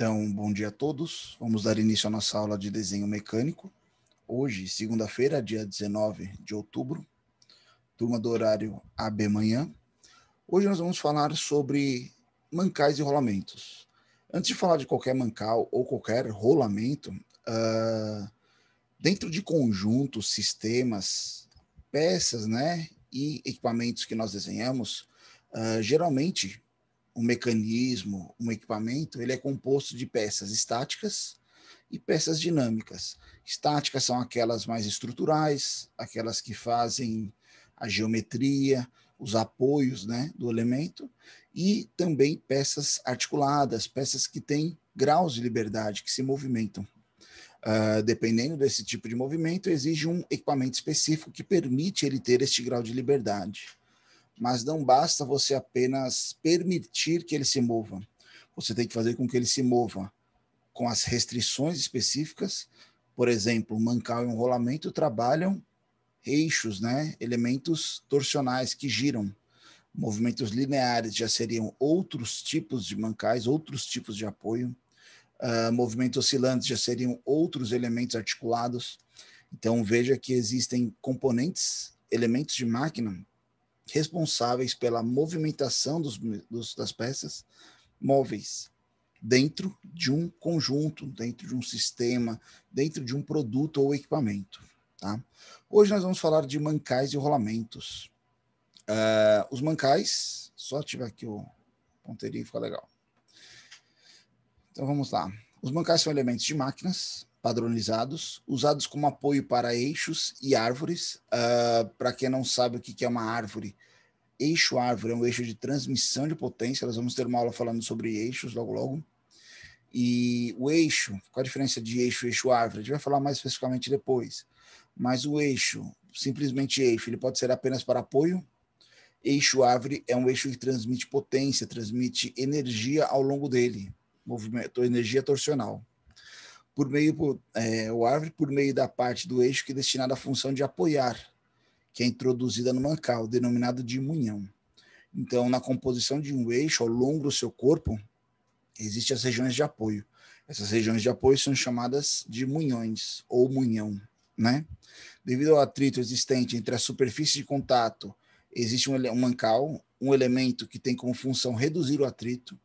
Então, bom dia a todos. Vamos dar início à nossa aula de desenho mecânico. Hoje, segunda-feira, dia 19 de outubro, turma do horário AB manhã. Hoje nós vamos falar sobre mancais e rolamentos. Antes de falar de qualquer mancal ou qualquer rolamento, dentro de conjuntos, sistemas, peças, né, e equipamentos que nós desenhamos, geralmente um mecanismo, um equipamento, ele é composto de peças estáticas e peças dinâmicas. Estáticas são aquelas mais estruturais, aquelas que fazem a geometria, os apoios, né, do elemento, e também peças articuladas, peças que têm graus de liberdade, que se movimentam. Dependendo desse tipo de movimento, exige um equipamento específico que permite ele ter este grau de liberdade. Mas não basta você apenas permitir que ele se mova. Você tem que fazer com que ele se mova com as restrições específicas. Por exemplo, um mancal e um rolamento trabalham eixos, né? Elementos torsionais que giram. Movimentos lineares já seriam outros tipos de mancais, outros tipos de apoio. Movimentos oscilantes já seriam outros elementos articulados. Então, veja que existem componentes, elementos de máquina responsáveis pela movimentação das peças móveis dentro de um conjunto, dentro de um sistema, dentro de um produto ou equipamento. Tá? Hoje nós vamos falar de mancais e rolamentos. Os mancais, só ativar aqui o ponteirinho, fica legal. Então vamos lá. Os mancais são elementos de máquinas padronizados, usados como apoio para eixos e árvores. Para quem não sabe o que é uma árvore, eixo árvore é um eixo de transmissão de potência. Nós vamos ter uma aula falando sobre eixos logo logo. E o eixo, qual a diferença de eixo e eixo árvore? A gente vai falar mais especificamente depois. Mas o eixo, simplesmente eixo, ele pode ser apenas para apoio. Eixo árvore é um eixo que transmite potência, transmite energia ao longo dele, movimento, energia torsional. O árvore por meio da parte do eixo que é destinada à função de apoiar, que é introduzida no mancal, denominado de munhão. Então, na composição de um eixo ao longo do seu corpo, existem as regiões de apoio. Essas regiões de apoio são chamadas de munhões ou munhão, né? Devido ao atrito existente entre a superfície de contato, existe um mancal, um elemento que tem como função reduzir o atrito,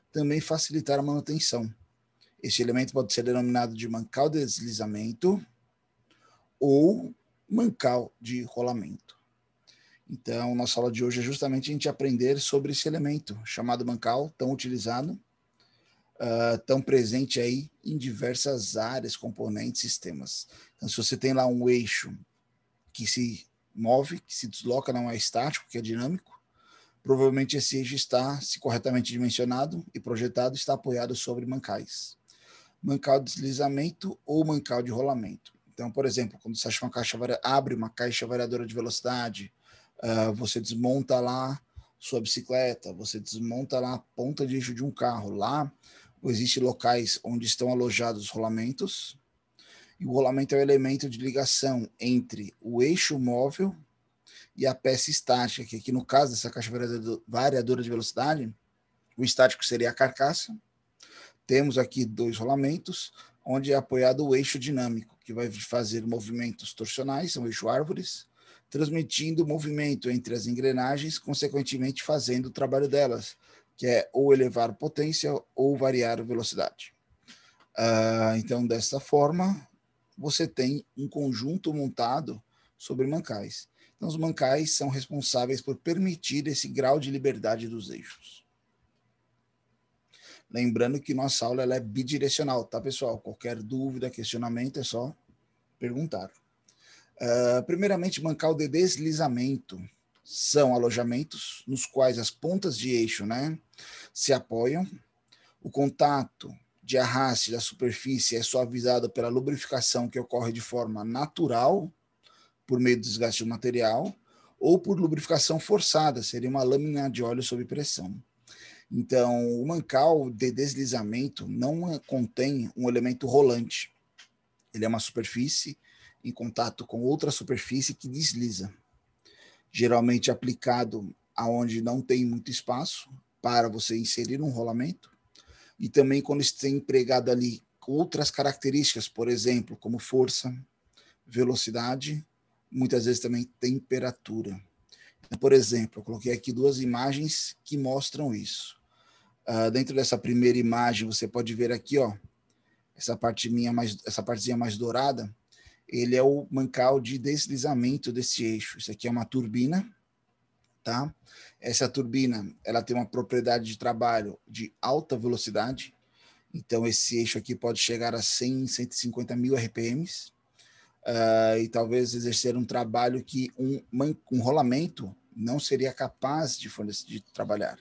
também facilitar a manutenção. Este elemento pode ser denominado de mancal de deslizamento ou mancal de rolamento. Então, nossa aula de hoje é justamente a gente aprender sobre esse elemento chamado mancal, tão utilizado, tão presente aí em diversas áreas, componentes, sistemas. Então, se você tem lá um eixo que se move, que se desloca, não é estático, que é dinâmico, provavelmente esse eixo está, se corretamente dimensionado e projetado, está apoiado sobre mancais. Mancal de deslizamento ou mancal de rolamento. Então, por exemplo, quando você acha abre uma caixa variadora de velocidade, você desmonta lá sua bicicleta, você desmonta lá a ponta de eixo de um carro. Lá existem locais onde estão alojados os rolamentos, e o rolamento é o elemento de ligação entre o eixo móvel e a peça estática, que aqui no caso dessa caixa variadora de velocidade, o estático seria a carcaça. Temos aqui dois rolamentos, onde é apoiado o eixo dinâmico, que vai fazer movimentos torsionais, são eixo árvores, transmitindo movimento entre as engrenagens, consequentemente fazendo o trabalho delas, que é ou elevar potência ou variar a velocidade. Então, dessa forma, você tem um conjunto montado sobre mancais. Então, os mancais são responsáveis por permitir esse grau de liberdade dos eixos. Lembrando que nossa aula ela é bidirecional, tá, pessoal? Qualquer dúvida, questionamento, é só perguntar. Primeiramente, mancal de deslizamento são alojamentos nos quais as pontas de eixo, né, se apoiam. O contato de arraste da superfície é suavizado pela lubrificação que ocorre de forma natural, por meio do desgaste do material, ou por lubrificação forçada, seria uma lâmina de óleo sob pressão. Então, o mancal de deslizamento não contém um elemento rolante. Ele é uma superfície em contato com outra superfície que desliza. Geralmente aplicado aonde não tem muito espaço para você inserir um rolamento. e também quando está empregado ali outras características, por exemplo, como força, velocidade, muitas vezes também temperatura. Então, por exemplo, eu coloquei aqui duas imagens que mostram isso. Dentro dessa primeira imagem, você pode ver aqui, ó, essa partezinha mais dourada, ele é o mancal de deslizamento desse eixo. Isso aqui é uma turbina, tá? Essa turbina, ela tem uma propriedade de trabalho de alta velocidade, então esse eixo aqui pode chegar a 100, 150 mil RPMs, e talvez exercer um trabalho que um rolamento não seria capaz de trabalhar.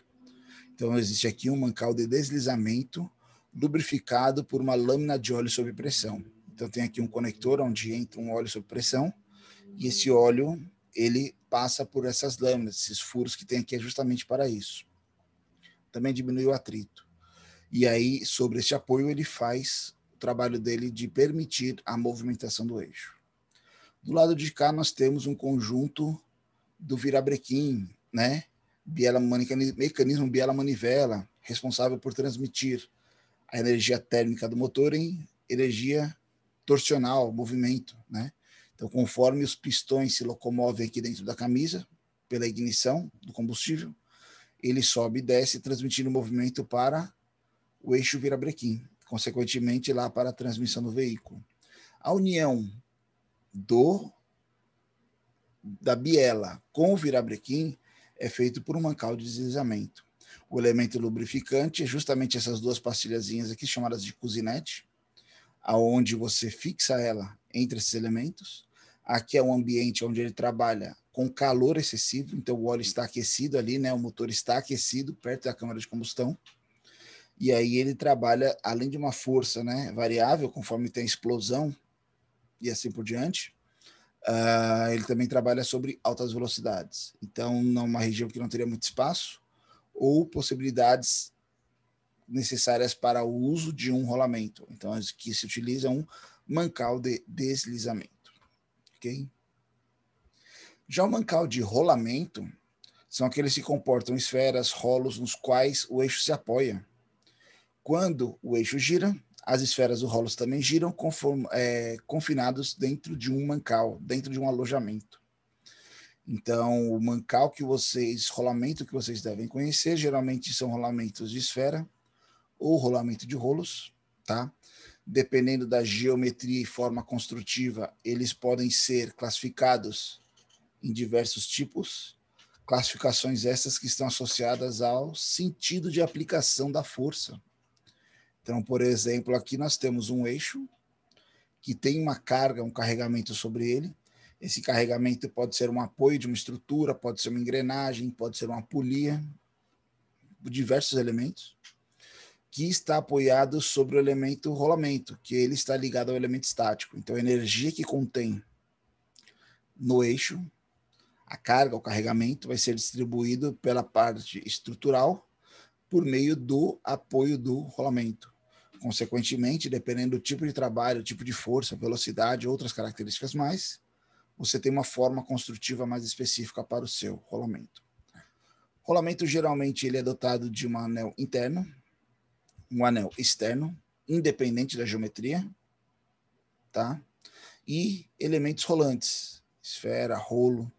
Então existe aqui um mancal de deslizamento lubrificado por uma lâmina de óleo sob pressão. Então tem aqui um conector onde entra um óleo sob pressão, e esse óleo ele passa por essas lâminas, esses furos que tem aqui é justamente para isso. Também diminui o atrito. E aí, sobre esse apoio, ele faz o trabalho dele de permitir a movimentação do eixo. Do lado de cá, nós temos um conjunto do virabrequim, né? Mecanismo biela-manivela, responsável por transmitir a energia térmica do motor em energia torsional, movimento, né? Então, conforme os pistões se locomovem aqui dentro da camisa, pela ignição do combustível, ele sobe e desce, transmitindo movimento para o eixo virabrequim, consequentemente lá para a transmissão do veículo. A união da biela com o virabrequim é feito por um mancal de deslizamento. O elemento lubrificante é justamente essas duas pastilhazinhas aqui, chamadas de cousinete, aonde você fixa ela entre esses elementos. Aqui é um ambiente onde ele trabalha com calor excessivo, então o óleo está aquecido ali, né? O motor está aquecido perto da câmara de combustão. E aí ele trabalha, além de uma força, né, variável, conforme tem explosão e assim por diante, ele também trabalha sobre altas velocidades. Então, numa região que não teria muito espaço, ou possibilidades necessárias para o uso de um rolamento. Então, aqui se utiliza um mancal de deslizamento. Ok? Já o mancal de rolamento são aqueles que comportam esferas, rolos nos quais o eixo se apoia. Quando o eixo gira, as esferas do rolos também giram, confinados dentro de um mancal, dentro de um alojamento. Então, o mancal rolamento que vocês devem conhecer, geralmente são rolamentos de esfera ou rolamento de rolos, tá? Dependendo da geometria e forma construtiva, eles podem ser classificados em diversos tipos, classificações essas que estão associadas ao sentido de aplicação da força. Então, por exemplo, aqui nós temos um eixo que tem uma carga, um carregamento sobre ele. Esse carregamento pode ser um apoio de uma estrutura, pode ser uma engrenagem, pode ser uma polia, diversos elementos, que está apoiado sobre o elemento rolamento, que ele está ligado ao elemento estático. Então, a energia que contém no eixo, a carga, o carregamento, vai ser distribuído pela parte estrutural por meio do apoio do rolamento. Consequentemente, dependendo do tipo de trabalho, tipo de força, velocidade, outras características mais, você tem uma forma construtiva mais específica para o seu rolamento. Rolamento, geralmente, ele é dotado de um anel interno, um anel externo, independente da geometria, tá? E elementos rolantes, esfera, rolo.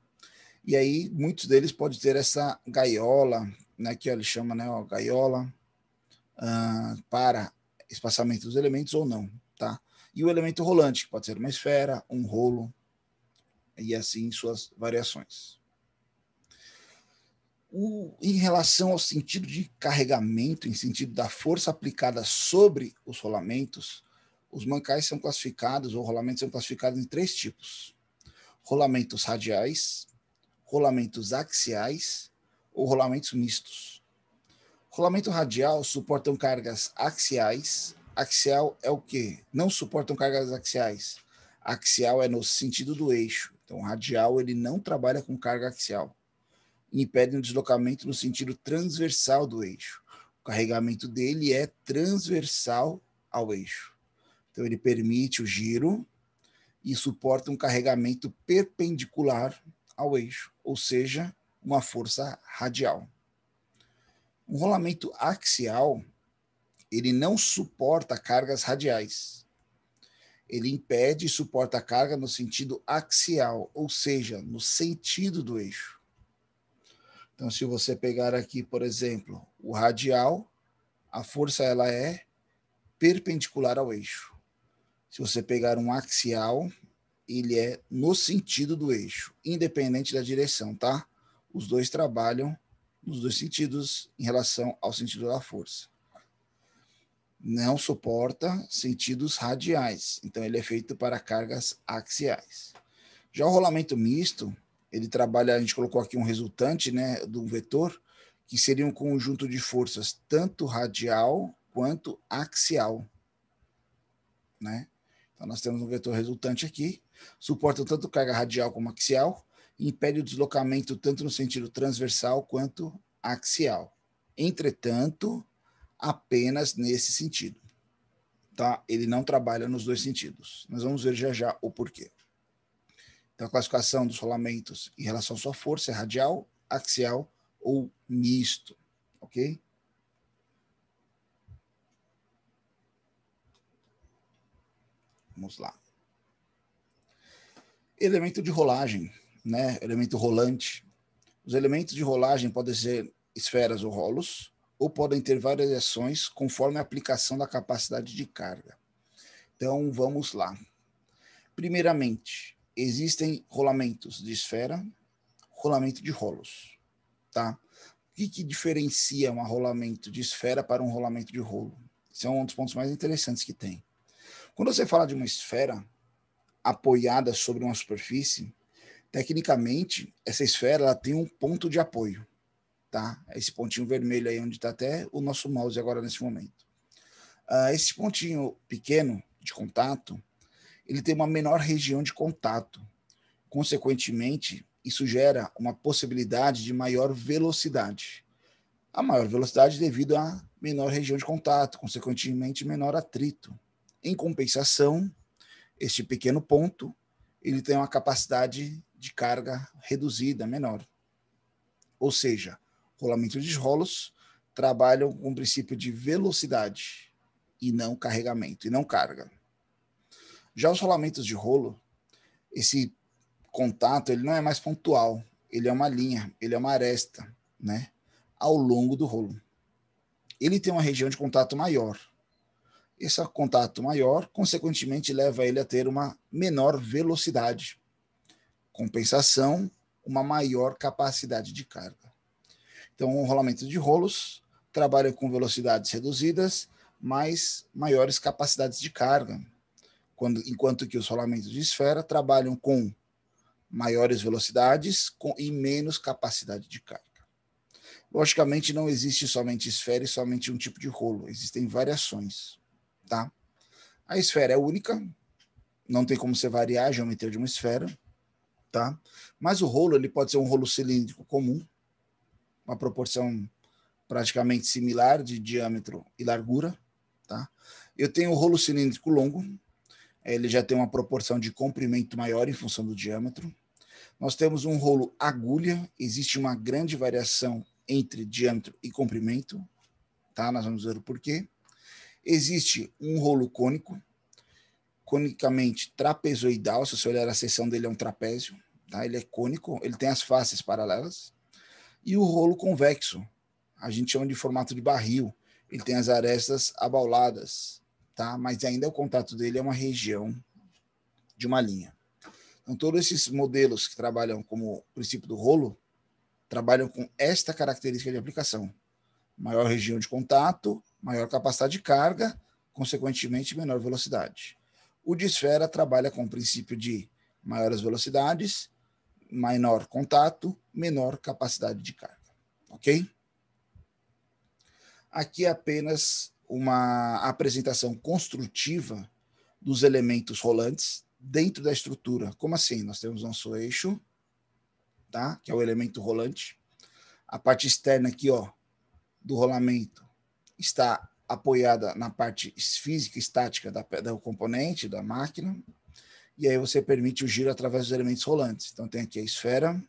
E aí, muitos deles podem ter essa gaiola, né, que ele chama, né, ó, gaiola, para espaçamento dos elementos ou não, tá? E o elemento rolante, que pode ser uma esfera, um rolo, e assim suas variações. Em relação ao sentido de carregamento, em sentido da força aplicada sobre os rolamentos, os mancais são classificados, ou rolamentos são classificados em três tipos: rolamentos radiais, rolamentos axiais ou rolamentos mistos. Rolamento radial suportam cargas axiais. Axial é o quê? Não suportam cargas axiais. Axial é no sentido do eixo. Então, radial ele não trabalha com carga axial. Impede o deslocamento no sentido transversal do eixo. O carregamento dele é transversal ao eixo. Então, ele permite o giro e suporta um carregamento perpendicular ao eixo, ou seja, uma força radial. Um rolamento axial, ele não suporta cargas radiais. Ele impede e suporta a carga no sentido axial, ou seja, no sentido do eixo. Então, se você pegar aqui, por exemplo, o radial, a força ela é perpendicular ao eixo. Se você pegar um axial, ele é no sentido do eixo, independente da direção, tá? Os dois trabalham nos dois sentidos em relação ao sentido da força. Não suporta sentidos radiais, então ele é feito para cargas axiais. Já o rolamento misto, ele trabalha, a gente colocou aqui um resultante, né, do vetor, que seria um conjunto de forças tanto radial quanto axial, né? Então nós temos um vetor resultante aqui, suporta tanto carga radial como axial, e impede o deslocamento tanto no sentido transversal quanto axial. Entretanto, apenas nesse sentido, tá? Ele não trabalha nos dois sentidos. Nós vamos ver já já o porquê. Então, a classificação dos rolamentos em relação à sua força é radial, axial ou misto, ok? Vamos lá. Elemento de rolagem, né? Elemento rolante. Os elementos de rolagem podem ser esferas ou rolos, ou podem ter variações conforme a aplicação da capacidade de carga. Então, vamos lá. Primeiramente, existem rolamentos de esfera, rolamento de rolos, tá? O que diferencia um rolamento de esfera para um rolamento de rolo? Esse é um dos pontos mais interessantes que tem. Quando você fala de uma esfera apoiada sobre uma superfície, tecnicamente, essa esfera ela tem um ponto de apoio, tá? Esse pontinho vermelho aí onde está até o nosso mouse agora nesse momento. Esse pontinho pequeno de contato, ele tem uma menor região de contato. Consequentemente, isso gera uma possibilidade de maior velocidade. A maior velocidade devido à menor região de contato, consequentemente, menor atrito. Em compensação, este pequeno ponto, ele tem uma capacidade de carga reduzida, menor. Ou seja, rolamentos de rolos trabalham com o princípio de velocidade e não carregamento, e não carga. Já os rolamentos de rolo, esse contato ele não é mais pontual, ele é uma linha, ele é uma aresta, né, ao longo do rolo. Ele tem uma região de contato maior. Esse contato maior, consequentemente, leva ele a ter uma menor velocidade. Compensação, uma maior capacidade de carga. Então, o rolamento de rolos trabalha com velocidades reduzidas, mas maiores capacidades de carga, enquanto que os rolamentos de esfera trabalham com maiores velocidades e menos capacidade de carga. Logicamente, não existe somente esfera e somente um tipo de rolo, existem variações, tá? A esfera é única, não tem como você variar a geometria de uma esfera, tá? Mas o rolo ele pode ser um rolo cilíndrico comum, uma proporção praticamente similar de diâmetro e largura, tá? Eu tenho o rolo cilíndrico longo, ele já tem uma proporção de comprimento maior em função do diâmetro. Nós temos um rolo agulha, existe uma grande variação entre diâmetro e comprimento, tá? Nós vamos ver o porquê. Existe um rolo cônico, conicamente trapezoidal, se você olhar a seção dele é um trapézio, tá? Ele é cônico, ele tem as faces paralelas. E o rolo convexo, a gente chama de formato de barril, ele tem as arestas abauladas, tá? Mas ainda o contato dele é uma região de uma linha. Então, todos esses modelos que trabalham como princípio do rolo, trabalham com esta característica de aplicação. Maior região de contato, maior capacidade de carga, consequentemente, menor velocidade. O de esfera trabalha com o princípio de maiores velocidades, menor contato, menor capacidade de carga. Ok? Aqui é apenas uma apresentação construtiva dos elementos rolantes dentro da estrutura. Como assim? Nós temos nosso eixo, tá? Que é o elemento rolante. A parte externa aqui, ó, do rolamento está apoiada na parte física estática do componente, da máquina, e aí você permite o giro através dos elementos rolantes. Então tem aqui a esfera,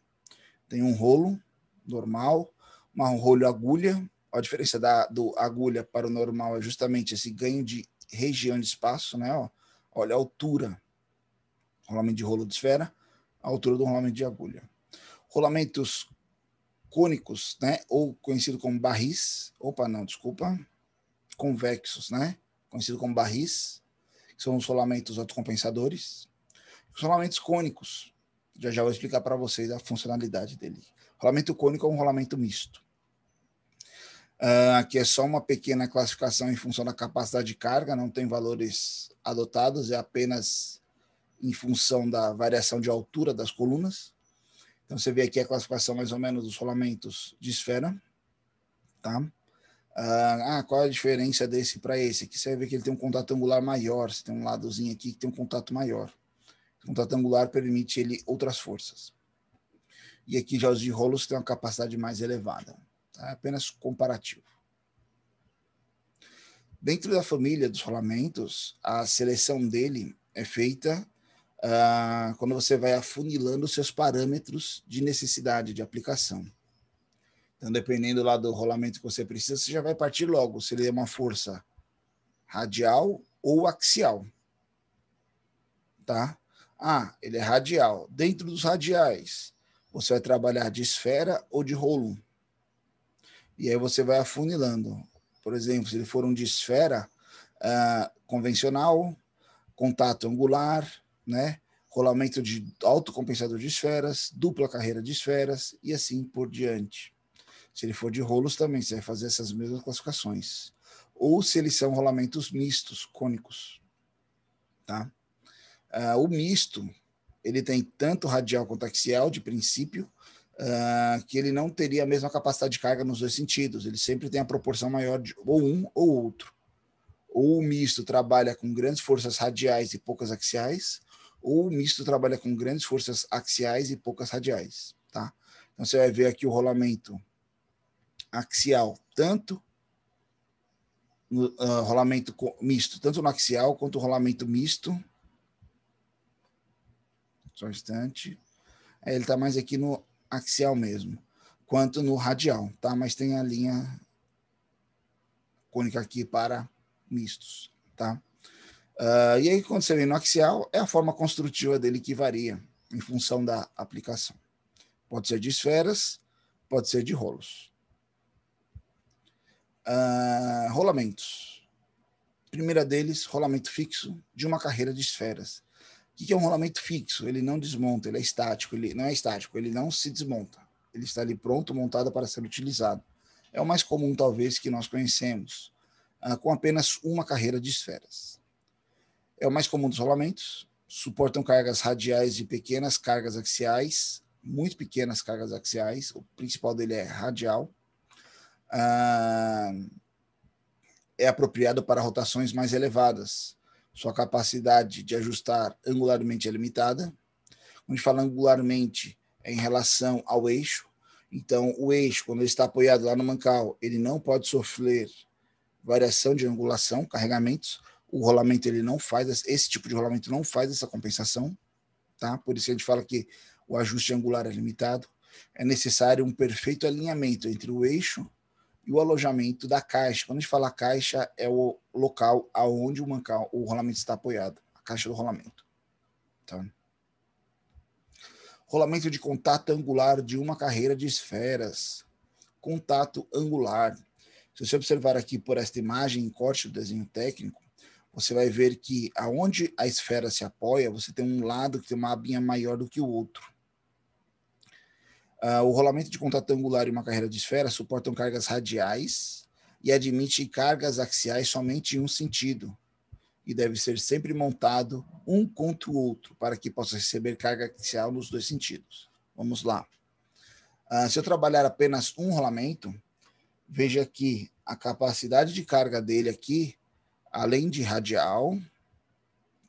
tem um rolo normal, um rolo agulha, a diferença do agulha para o normal é justamente esse ganho de região de espaço, né? Ó, olha a altura, rolamento de rolo de esfera, a altura do rolamento de agulha. Rolamentos cônicos, né? Ou conhecido como barris, convexos, né? Conhecido como barris, que são os rolamentos autocompensadores. Os rolamentos cônicos, já vou explicar para vocês a funcionalidade dele. Rolamento cônico é um rolamento misto. Aqui é só uma pequena classificação em função da capacidade de carga, não tem valores adotados, é apenas em função da variação de altura das colunas. Então, você vê aqui a classificação mais ou menos dos rolamentos de esfera. Tá? Qual é a diferença desse para esse? Aqui você vai ver que ele tem um contato angular maior, você tem um ladozinho aqui que tem um contato maior. O contato angular permite ele outras forças. E aqui já os de rolos têm uma capacidade mais elevada. Tá? Apenas comparativo. Dentro da família dos rolamentos, a seleção dele é feita quando você vai afunilando seus parâmetros de necessidade de aplicação. Então, dependendo lá do rolamento que você precisa, você já vai partir logo se ele é uma força radial ou axial. Tá? Ele é radial. Dentro dos radiais, você vai trabalhar de esfera ou de rolo. E aí você vai afunilando. Por exemplo, se ele for um de esfera convencional, contato angular, né? Rolamento de autocompensador de esferas, dupla carreira de esferas e assim por diante. Se ele for de rolos também, você vai fazer essas mesmas classificações. Ou se eles são rolamentos mistos, cônicos. Tá? O misto, ele tem tanto radial quanto axial, de princípio, que ele não teria a mesma capacidade de carga nos dois sentidos. Ele sempre tem a proporção maior de ou um ou outro. Ou o misto trabalha com grandes forças radiais e poucas axiais, ou o misto trabalha com grandes forças axiais e poucas radiais. Tá? Então você vai ver aqui o rolamento axial, tanto no rolamento misto, tanto no axial quanto no rolamento misto. Só um instante. Ele está mais aqui no axial mesmo, quanto no radial, tá? Mas tem a linha cônica aqui para mistos, tá? E aí, quando você vem no axial, é a forma construtiva dele que varia em função da aplicação. Pode ser de esferas, pode ser de rolos. Rolamentos. Primeira deles, rolamento fixo de uma carreira de esferas. O que é um rolamento fixo? Ele não desmonta, ele é estático. Ele não é estático, ele não se desmonta. Ele está ali pronto, montado para ser utilizado. É o mais comum, talvez, que nós conhecemos, com apenas uma carreira de esferas. É o mais comum dos rolamentos, suportam cargas radiais e pequenas cargas axiais, muito pequenas cargas axiais, o principal dele é radial. É apropriado para rotações mais elevadas. Sua capacidade de ajustar angularmente é limitada. Quando a gente fala angularmente, é em relação ao eixo. Então, o eixo, quando ele está apoiado lá no mancal, ele não pode sofrer variação de angulação, carregamentos. O rolamento, ele não faz, esse tipo de rolamento não faz essa compensação. Tá? Por isso a gente fala que o ajuste angular é limitado. É necessário um perfeito alinhamento entre o eixo e o alojamento da caixa. Quando a gente fala caixa, é o local aonde o rolamento está apoiado, a caixa do rolamento. Tá? Rolamento de contato angular de uma carreira de esferas. Contato angular. Se você observar aqui por esta imagem em corte do desenho técnico, você vai ver que aonde a esfera se apoia, você tem um lado que tem uma abinha maior do que o outro. O rolamento de contato angular e uma carreira de esfera suportam cargas radiais e admite cargas axiais somente em um sentido, e deve ser sempre montado um contra o outro para que possa receber carga axial nos dois sentidos. Vamos lá. Se eu trabalhar apenas um rolamento, veja que a capacidade de carga dele aqui, além de radial,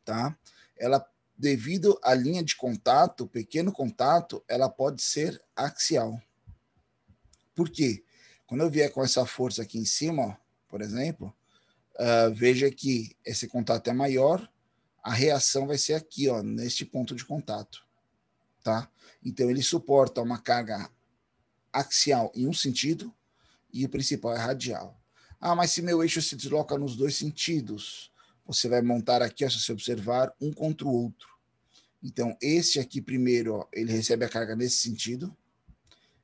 tá? Ela, devido à linha de contato, pequeno contato, ela pode ser axial. Por quê? Quando eu vier com essa força aqui em cima, ó, por exemplo, veja que esse contato é maior, a reação vai ser aqui, ó, neste ponto de contato. Tá? Então, ele suporta uma carga axial em um sentido e o principal é radial. Ah, mas se meu eixo se desloca nos dois sentidos, você vai montar aqui, ó, se você observar, um contra o outro. Então, esse aqui primeiro, ó, ele recebe a carga nesse sentido,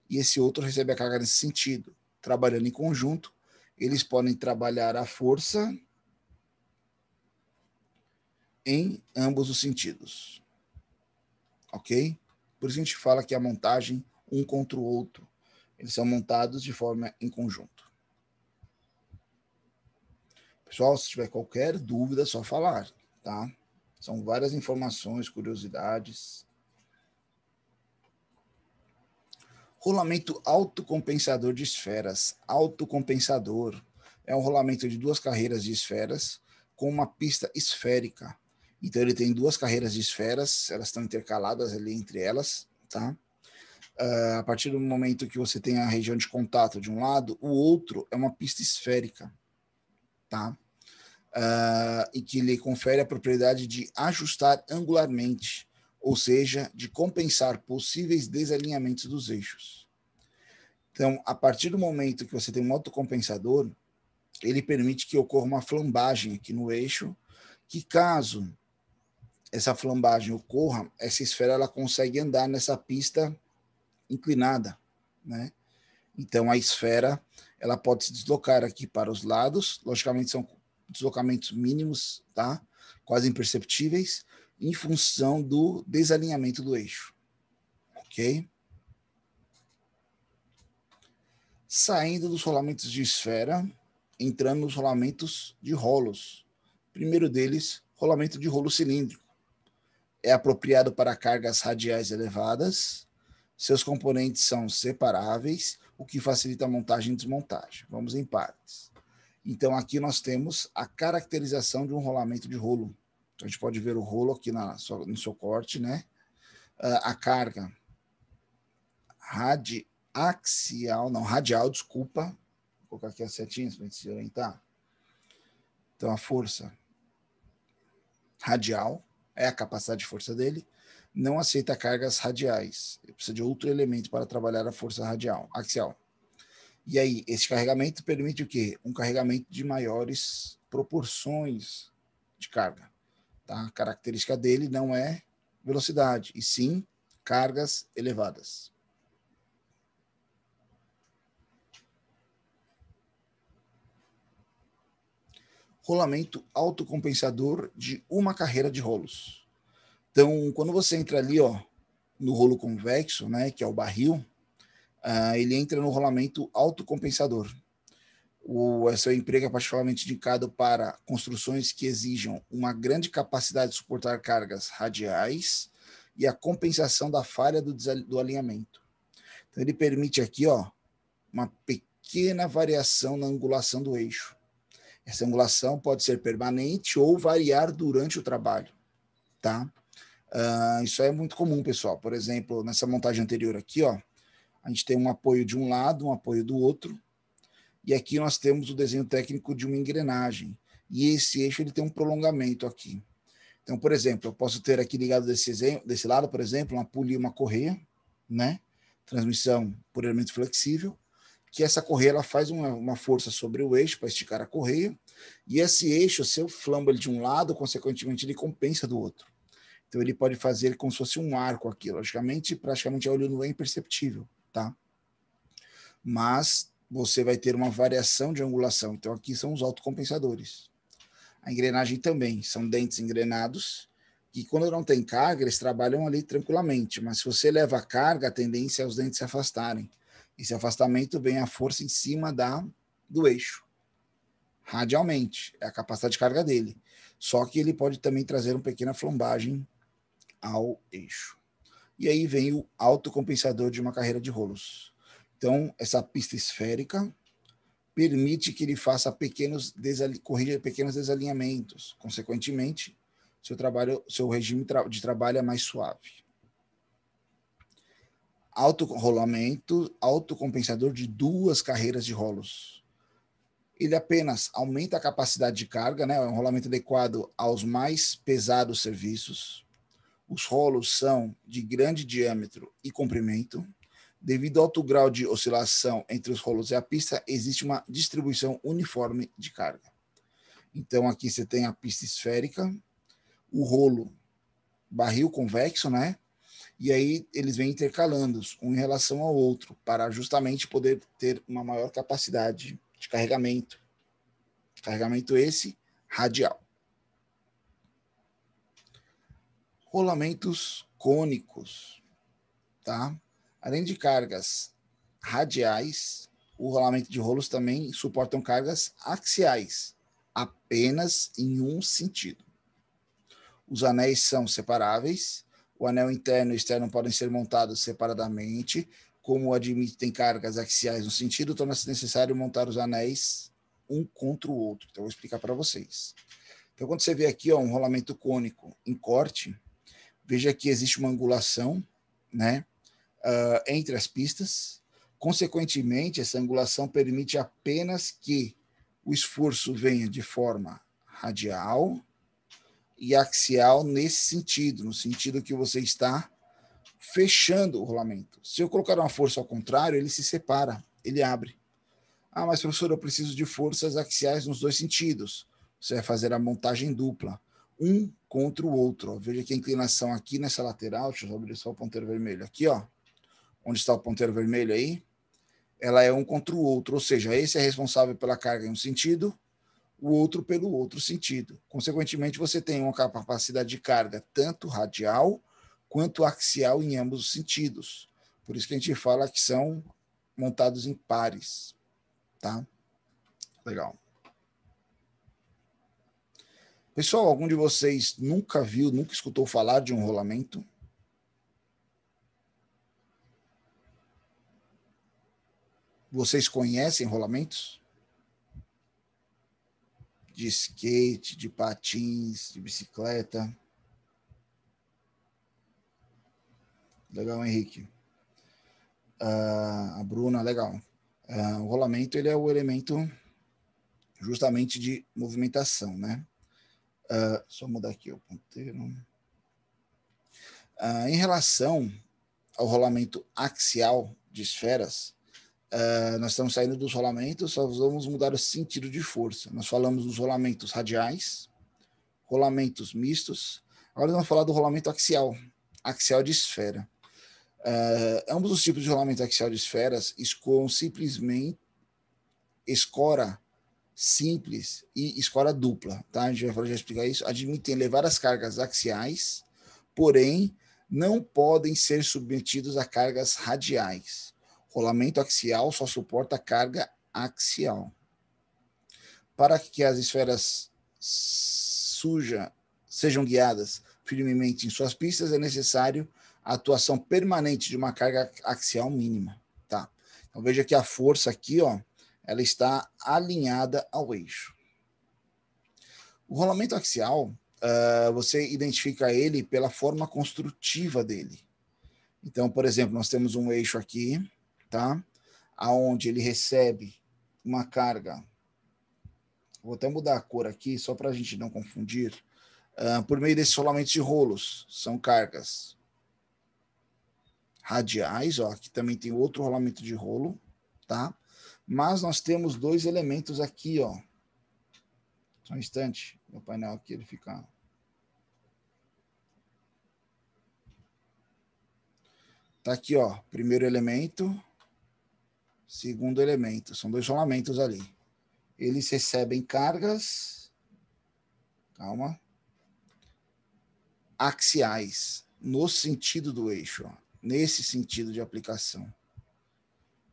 e esse outro recebe a carga nesse sentido. Trabalhando em conjunto, eles podem trabalhar a força em ambos os sentidos. Ok? Por isso a gente fala que a montagem um contra o outro. Eles são montados de forma em conjunto. Pessoal, se tiver qualquer dúvida, é só falar, tá? São várias informações, curiosidades. Rolamento autocompensador de esferas. Autocompensador é um rolamento de duas carreiras de esferas com uma pista esférica. Então ele tem duas carreiras de esferas, elas estão intercaladas ali entre elas, tá? A partir do momento que você tem a região de contato de um lado, o outro é uma pista esférica, tá? E que lhe confere a propriedade de ajustar angularmente, ou seja, de compensar possíveis desalinhamentos dos eixos. Então, a partir do momento que você tem um autocompensador, ele permite que ocorra uma flambagem aqui no eixo, que caso essa flambagem ocorra, essa esfera ela consegue andar nessa pista inclinada, né? Então a esfera ela pode se deslocar aqui para os lados, logicamente são deslocamentos mínimos, tá? Quase imperceptíveis, em função do desalinhamento do eixo, ok? Saindo dos rolamentos de esfera, entrando nos rolamentos de rolos. Primeiro deles, rolamento de rolo cilíndrico. É apropriado para cargas radiais elevadas. Seus componentes são separáveis, o que facilita a montagem e desmontagem. Vamos em partes. Então, aqui nós temos a caracterização de um rolamento de rolo. Então, a gente pode ver o rolo aqui no seu corte, né? A carga radial, desculpa. Vou colocar aqui as setinhas para a gente se orientar. Então, a força radial é a capacidade de força dele. Não aceita cargas radiais. Ele precisa de outro elemento para trabalhar a força axial. E aí, esse carregamento permite o quê? Um carregamento de maiores proporções de carga. Tá? A característica dele não é velocidade, e sim cargas elevadas. Rolamento autocompensador de uma carreira de rolos. Então, quando você entra ali, ó, no rolo convexo, né, que é o barril, ele entra no rolamento autocompensador. Seu emprego é particularmente indicado para construções que exijam uma grande capacidade de suportar cargas radiais e a compensação da falha do alinhamento. Então, ele permite aqui, ó, uma pequena variação na angulação do eixo. Essa angulação pode ser permanente ou variar durante o trabalho, tá? Isso é muito comum, pessoal. Por exemplo, nessa montagem anterior aqui, ó, a gente tem um apoio de um lado, um apoio do outro, e aqui nós temos o desenho técnico de uma engrenagem, e esse eixo ele tem um prolongamento aqui. Então, por exemplo, eu posso ter aqui ligado desse lado, por exemplo, uma polia e uma correia, né? Transmissão por elemento flexível, que essa correia ela faz uma força sobre o eixo para esticar a correia, e esse eixo, se eu flambo ele de um lado, consequentemente ele compensa do outro. Então ele pode fazer como se fosse um arco aqui, logicamente, praticamente a olho nu é imperceptível, tá? Mas você vai ter uma variação de angulação. Então aqui são os autocompensadores. A engrenagem também, são dentes engrenados, que quando não tem carga, eles trabalham ali tranquilamente, mas se você leva a carga, a tendência é os dentes se afastarem. Esse afastamento vem a força em cima do eixo, radialmente, é a capacidade de carga dele. Só que ele pode também trazer uma pequena flambagem ao eixo. E aí vem o autocompensador de uma carreira de rolos. Então, essa pista esférica permite que ele faça corrija pequenos desalinhamentos. Consequentemente, seu regime de trabalho é mais suave. Autorolamento, autocompensador de duas carreiras de rolos. Ele apenas aumenta a capacidade de carga, né? É um rolamento adequado aos mais pesados serviços. Os rolos são de grande diâmetro e comprimento, Devido ao alto grau de oscilação entre os rolos e a pista, existe uma distribuição uniforme de carga. Então, aqui você tem a pista esférica, o rolo barril convexo, né? E aí eles vêm intercalando um em relação ao outro, para justamente poder ter uma maior capacidade de carregamento. Carregamento esse radial. Rolamentos cônicos, tá? Além de cargas radiais, o rolamento de rolos também suportam cargas axiais, apenas em um sentido. Os anéis são separáveis, o anel interno e externo podem ser montados separadamente, como admitem cargas axiais no sentido, torna-se necessário montar os anéis um contra o outro. Então, eu vou explicar para vocês. Então, quando você vê aqui um rolamento cônico em corte, veja que existe uma angulação, né, entre as pistas. Consequentemente, essa angulação permite apenas que o esforço venha de forma radial e axial nesse sentido, no sentido que você está fechando o rolamento. Se eu colocar uma força ao contrário, ele se separa, ele abre. Ah, mas professor, eu preciso de forças axiais nos dois sentidos. Você vai fazer a montagem dupla, um contra o outro. Veja que a inclinação aqui nessa lateral, deixa eu abrir só o ponteiro vermelho aqui, ó, onde está o ponteiro vermelho aí, ela é um contra o outro, ou seja, esse é responsável pela carga em um sentido, o outro pelo outro sentido. Consequentemente, você tem uma capacidade de carga tanto radial quanto axial em ambos os sentidos. Por isso que a gente fala que são montados em pares, tá? Legal. Pessoal, algum de vocês nunca viu, nunca escutou falar de um rolamento? Vocês conhecem rolamentos? De skate, de patins, de bicicleta? Legal, Henrique. A Bruna, legal. O rolamento ele é o elemento justamente de movimentação, né? Só mudar aqui o ponteiro. Em relação ao rolamento axial de esferas, nós estamos saindo dos rolamentos, só vamos mudar o sentido de força. Nós falamos dos rolamentos radiais, rolamentos mistos. Agora vamos falar do rolamento axial, axial de esfera. Ambos os tipos de rolamento axial de esferas escoam simplesmente escora simples e escora dupla, tá? A gente vai já explicar isso. Admitem levar as cargas axiais, porém não podem ser submetidos a cargas radiais. Rolamento axial só suporta carga axial. Para que as esferas sejam guiadas firmemente em suas pistas, é necessário a atuação permanente de uma carga axial mínima, tá? Então veja que a força aqui, ó, ela está alinhada ao eixo. O rolamento axial, você identifica ele pela forma construtiva dele. Então, por exemplo, nós temos um eixo aqui, tá? Aonde ele recebe uma carga. Vou até mudar a cor aqui, só para a gente não confundir. Por meio desses rolamentos de rolos, são cargas radiais, ó, aqui também tem outro rolamento de rolo, tá? Mas nós temos dois elementos aqui, ó. Só um instante, meu painel aqui ele fica. Tá aqui, ó, primeiro elemento, segundo elemento, são dois rolamentos ali. Eles recebem cargas, calma, axiais, no sentido do eixo, ó, nesse sentido de aplicação.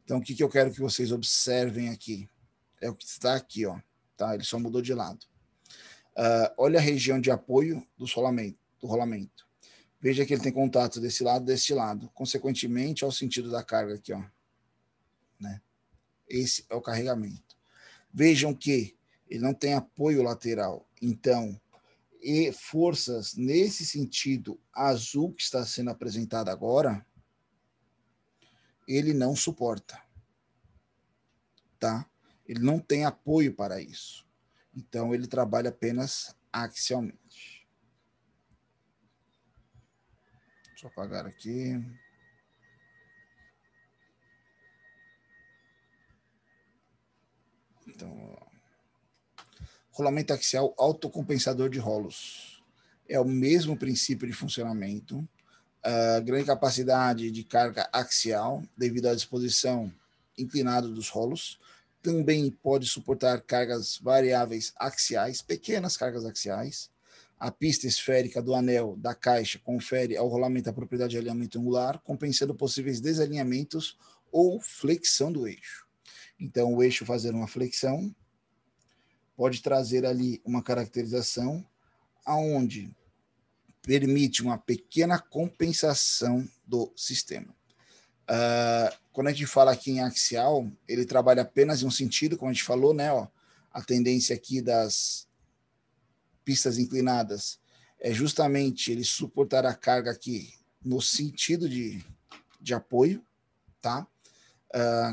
Então, o que eu quero que vocês observem aqui? É o que está aqui, ó, tá? Ele só mudou de lado. Olha a região de apoio do rolamento. Veja que ele tem contato desse lado e deste lado. Consequentemente, ao sentido da carga aqui, ó, né? Esse é o carregamento. Vejam que ele não tem apoio lateral. Então, e forças nesse sentido azul que está sendo apresentado agora, ele não suporta, tá? Ele não tem apoio para isso. Então, ele trabalha apenas axialmente. Deixa eu apagar aqui. Então, rolamento axial autocompensador de rolos. É o mesmo princípio de funcionamento. Grande capacidade de carga axial devido à disposição inclinada dos rolos. Também pode suportar cargas variáveis axiais, pequenas cargas axiais. A pista esférica do anel da caixa confere ao rolamento a propriedade de alinhamento angular, compensando possíveis desalinhamentos ou flexão do eixo. Então, o eixo fazer uma flexão pode trazer ali uma caracterização aonde permite uma pequena compensação do sistema. Quando a gente fala aqui em axial, ele trabalha apenas em um sentido, como a gente falou, né? Ó, a tendência aqui das pistas inclinadas é justamente ele suportar a carga aqui no sentido de apoio, tá?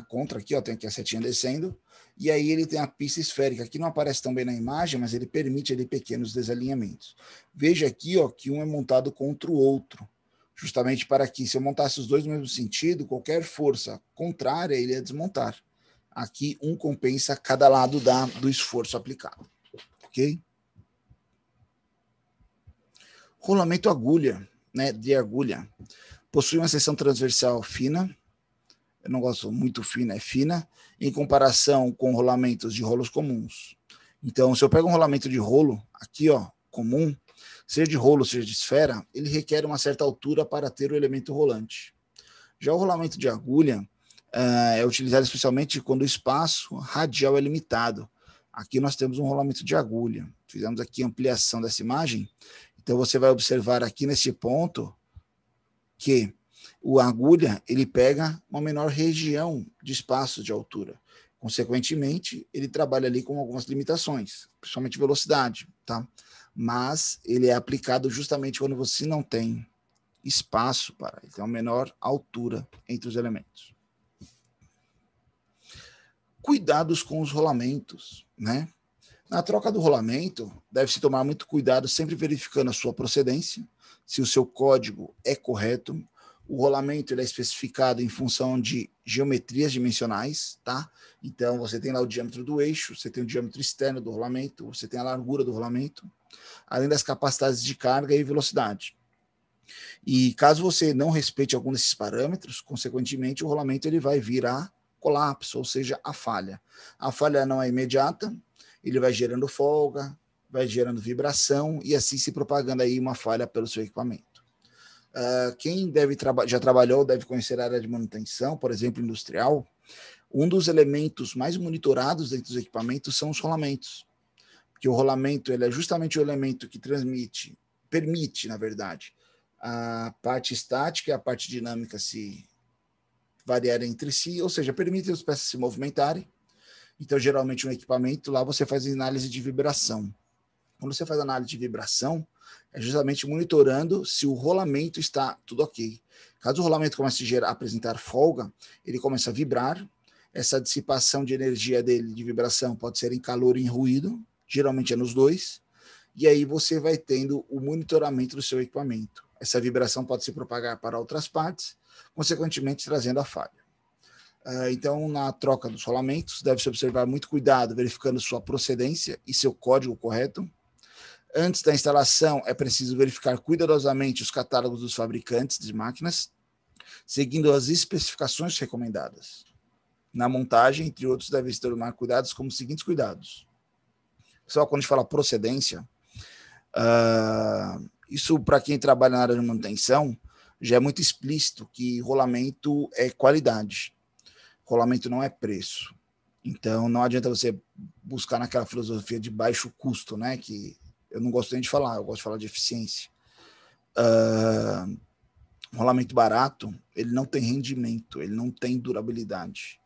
Contra aqui, ó, tem aqui a setinha descendo, e aí ele tem a pista esférica, que não aparece tão bem na imagem, mas ele permite ali pequenos desalinhamentos. Veja aqui, ó, que um é montado contra o outro, justamente para que, se eu montasse os dois no mesmo sentido, qualquer força contrária, ele ia desmontar. Aqui, um compensa cada lado do esforço aplicado, ok? Rolamento agulha, né, de agulha. Possui uma seção transversal fina, eu não gosto muito fina, é fina, em comparação com rolamentos de rolos comuns. Então, se eu pego um rolamento de rolo, aqui, ó, comum, seja de rolo, seja de esfera, ele requer uma certa altura para ter o elemento rolante. Já o rolamento de agulha é utilizado especialmente quando o espaço radial é limitado. Aqui nós temos um rolamento de agulha. Fizemos aqui a ampliação dessa imagem. Então, você vai observar aqui nesse ponto que o agulha ele pega uma menor região de espaço de altura. Consequentemente, ele trabalha ali com algumas limitações, principalmente velocidade, tá? Mas ele é aplicado justamente quando você não tem espaço para ele, tem uma menor altura entre os elementos. Cuidados com os rolamentos, né? Na troca do rolamento, deve-se tomar muito cuidado, sempre verificando a sua procedência, se o seu código é correto. O rolamento ele é especificado em função de geometrias dimensionais, tá? Então, você tem lá o diâmetro do eixo, você tem o diâmetro externo do rolamento, você tem a largura do rolamento, além das capacidades de carga e velocidade. E caso você não respeite algum desses parâmetros, consequentemente, o rolamento ele vai vir a colapso, ou seja, a falha. A falha não é imediata, ele vai gerando folga, vai gerando vibração e assim se propagando aí uma falha pelo seu equipamento. Quem já trabalhou deve conhecer a área de manutenção, por exemplo, industrial. Um dos elementos mais monitorados dentro dos equipamentos são os rolamentos, porque o rolamento ele é justamente o elemento que permite, na verdade, a parte estática e a parte dinâmica se variarem entre si, ou seja, permite as peças se movimentarem. Então, geralmente, um equipamento, lá você faz análise de vibração. Quando você faz análise de vibração, é justamente monitorando se o rolamento está tudo ok. Caso o rolamento comece a apresentar folga, ele começa a vibrar. Essa dissipação de energia dele, de vibração, pode ser em calor e em ruído, geralmente é nos dois. E aí você vai tendo o monitoramento do seu equipamento. Essa vibração pode se propagar para outras partes, consequentemente trazendo a falha. Então, na troca dos rolamentos, deve-se observar muito cuidado, verificando sua procedência e seu código correto. Antes da instalação, é preciso verificar cuidadosamente os catálogos dos fabricantes de máquinas, seguindo as especificações recomendadas. Na montagem, entre outros, deve-se tomar cuidados como os seguintes cuidados. Pessoal, quando a gente fala procedência, isso para quem trabalha na área de manutenção, já é muito explícito que rolamento é qualidade. Rolamento não é preço. Então, não adianta você buscar naquela filosofia de baixo custo, né? Que eu não gosto nem de falar, eu gosto de falar de eficiência. Rolamento barato, ele não tem rendimento, ele não tem durabilidade.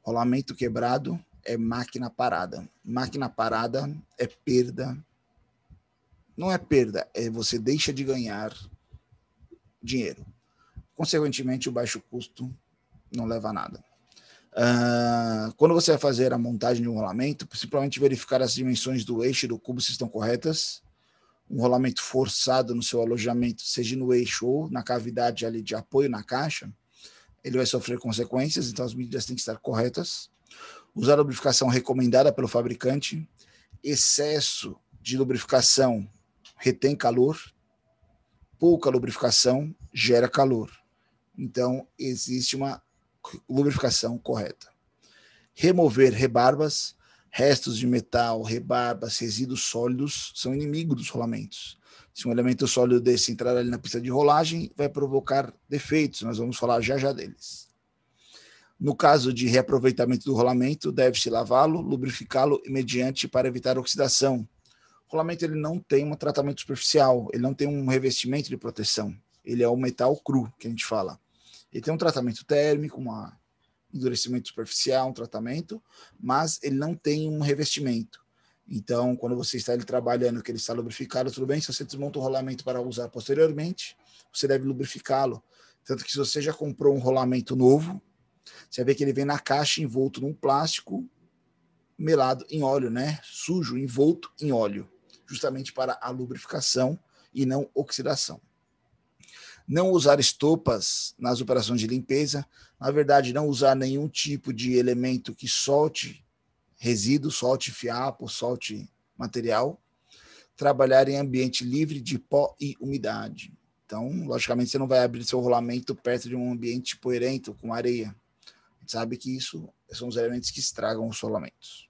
Rolamento quebrado é máquina parada. Máquina parada é perda. Não é perda, é você deixa de ganhar dinheiro. Consequentemente, o baixo custo não leva a nada. Quando você vai fazer a montagem de um rolamento, principalmente verificar as dimensões do eixo e do cubo se estão corretas. Um rolamento forçado no seu alojamento, seja no eixo ou na cavidade ali de apoio na caixa, ele vai sofrer consequências, então as medidas têm que estar corretas. Usar a lubrificação recomendada pelo fabricante. Excesso de lubrificação retém calor. Pouca lubrificação gera calor. Então, existe uma lubrificação correta. Remover rebarbas, restos de metal, rebarbas, resíduos sólidos são inimigos dos rolamentos. Se um elemento sólido desse entrar ali na pista de rolagem, vai provocar defeitos. Nós vamos falar já já deles. No caso de reaproveitamento do rolamento, deve-se lavá-lo, lubrificá-lo mediante para evitar oxidação. O rolamento ele não tem um tratamento superficial, ele não tem um revestimento de proteção. Ele é o metal cru, que a gente fala. Ele tem um tratamento térmico, um endurecimento superficial, um tratamento, mas ele não tem um revestimento. Então, quando você está ali trabalhando, que ele está lubrificado, tudo bem. Se você desmonta o rolamento para usar posteriormente, você deve lubrificá-lo. Tanto que se você já comprou um rolamento novo, você vai ver que ele vem na caixa envolto num plástico melado em óleo, né? Sujo, envolto em óleo, justamente para a lubrificação e não oxidação. Não usar estopas nas operações de limpeza. Na verdade, não usar nenhum tipo de elemento que solte resíduo, solte fiapo, solte material. Trabalhar em ambiente livre de pó e umidade. Então, logicamente, você não vai abrir seu rolamento perto de um ambiente poeirento, com areia. A gente sabe que isso são os elementos que estragam os rolamentos.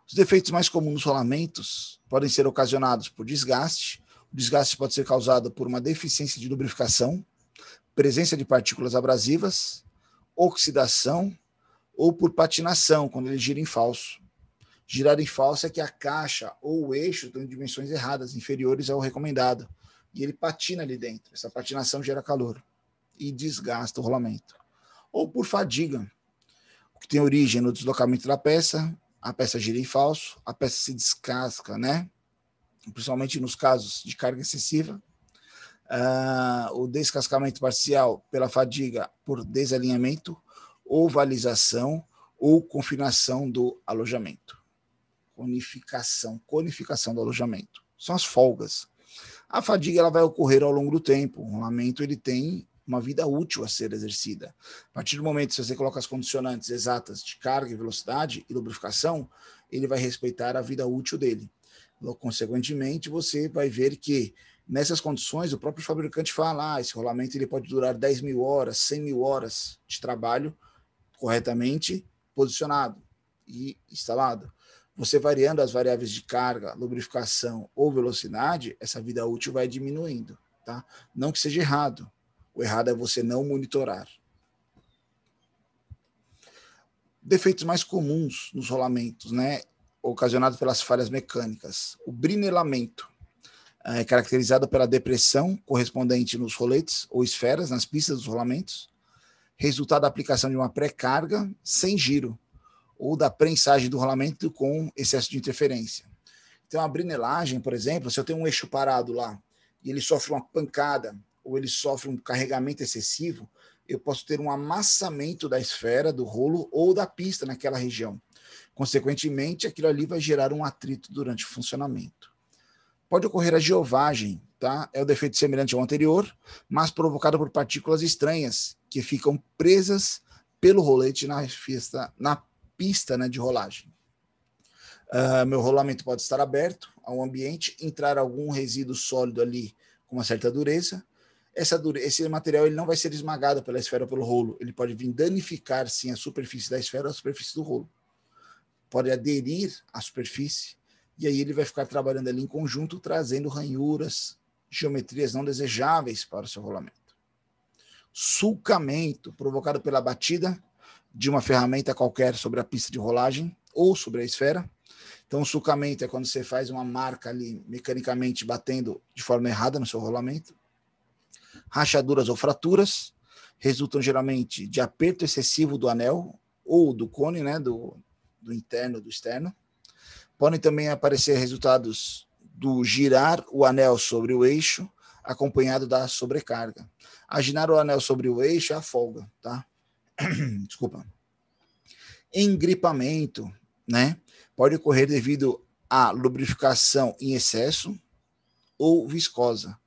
Os defeitos mais comuns nos rolamentos podem ser ocasionados por desgaste. O desgaste pode ser causado por uma deficiência de lubrificação, presença de partículas abrasivas, oxidação ou por patinação, quando ele gira em falso. Girar em falso é que a caixa ou o eixo estão em dimensões erradas, inferiores ao recomendado, e ele patina ali dentro. Essa patinação gera calor e desgasta o rolamento. Ou por fadiga, o que tem origem no deslocamento da peça, a peça gira em falso, a peça se descasca, né? Principalmente nos casos de carga excessiva. O descascamento parcial pela fadiga por desalinhamento, ovalização ou confinação do alojamento. Conificação do alojamento. São as folgas. A fadiga ela vai ocorrer ao longo do tempo. O rolamento ele tem uma vida útil a ser exercida. A partir do momento que você coloca as condicionantes exatas de carga e velocidade e lubrificação, ele vai respeitar a vida útil dele. Consequentemente, você vai ver que nessas condições, o próprio fabricante fala, esse rolamento ele pode durar 10 mil horas, 100 mil horas de trabalho corretamente posicionado e instalado. Você variando as variáveis de carga, lubrificação ou velocidade, essa vida útil vai diminuindo. Tá? Não que seja errado. O errado é você não monitorar. Defeitos mais comuns nos rolamentos, né? Ocasionados pelas falhas mecânicas. O brinelamento é caracterizado pela depressão correspondente nos roletes ou esferas nas pistas dos rolamentos, resultado da aplicação de uma pré-carga sem giro, ou da prensagem do rolamento com excesso de interferência. Então, a brinelagem, por exemplo, se eu tenho um eixo parado lá e ele sofre uma pancada ou ele sofre um carregamento excessivo, eu posso ter um amassamento da esfera, do rolo ou da pista naquela região. Consequentemente, aquilo ali vai gerar um atrito durante o funcionamento. Pode ocorrer a geovagem, tá? É o defeito semelhante ao anterior, mas provocado por partículas estranhas que ficam presas pelo rolete na pista, né, de rolagem. Meu rolamento pode estar aberto ao ambiente, entrar algum resíduo sólido ali com uma certa dureza. Esse material ele não vai ser esmagado pela esfera ou pelo rolo. Ele pode vir danificar, sim, a superfície da esfera ou a superfície do rolo. Pode aderir à superfície e aí ele vai ficar trabalhando ali em conjunto, trazendo ranhuras, geometrias não desejáveis para o seu rolamento. Sulcamento, provocado pela batida de uma ferramenta qualquer sobre a pista de rolagem ou sobre a esfera. Então, o sulcamento é quando você faz uma marca ali, mecanicamente batendo de forma errada no seu rolamento. Rachaduras ou fraturas resultam geralmente de aperto excessivo do anel ou do cone, né, do interno, do externo. Podem também aparecer resultados do girar o anel sobre o eixo, acompanhado da sobrecarga. A girar o anel sobre o eixo é a folga, tá? Desculpa. Engripamento, né? Pode ocorrer devido à lubrificação em excesso ou viscosa.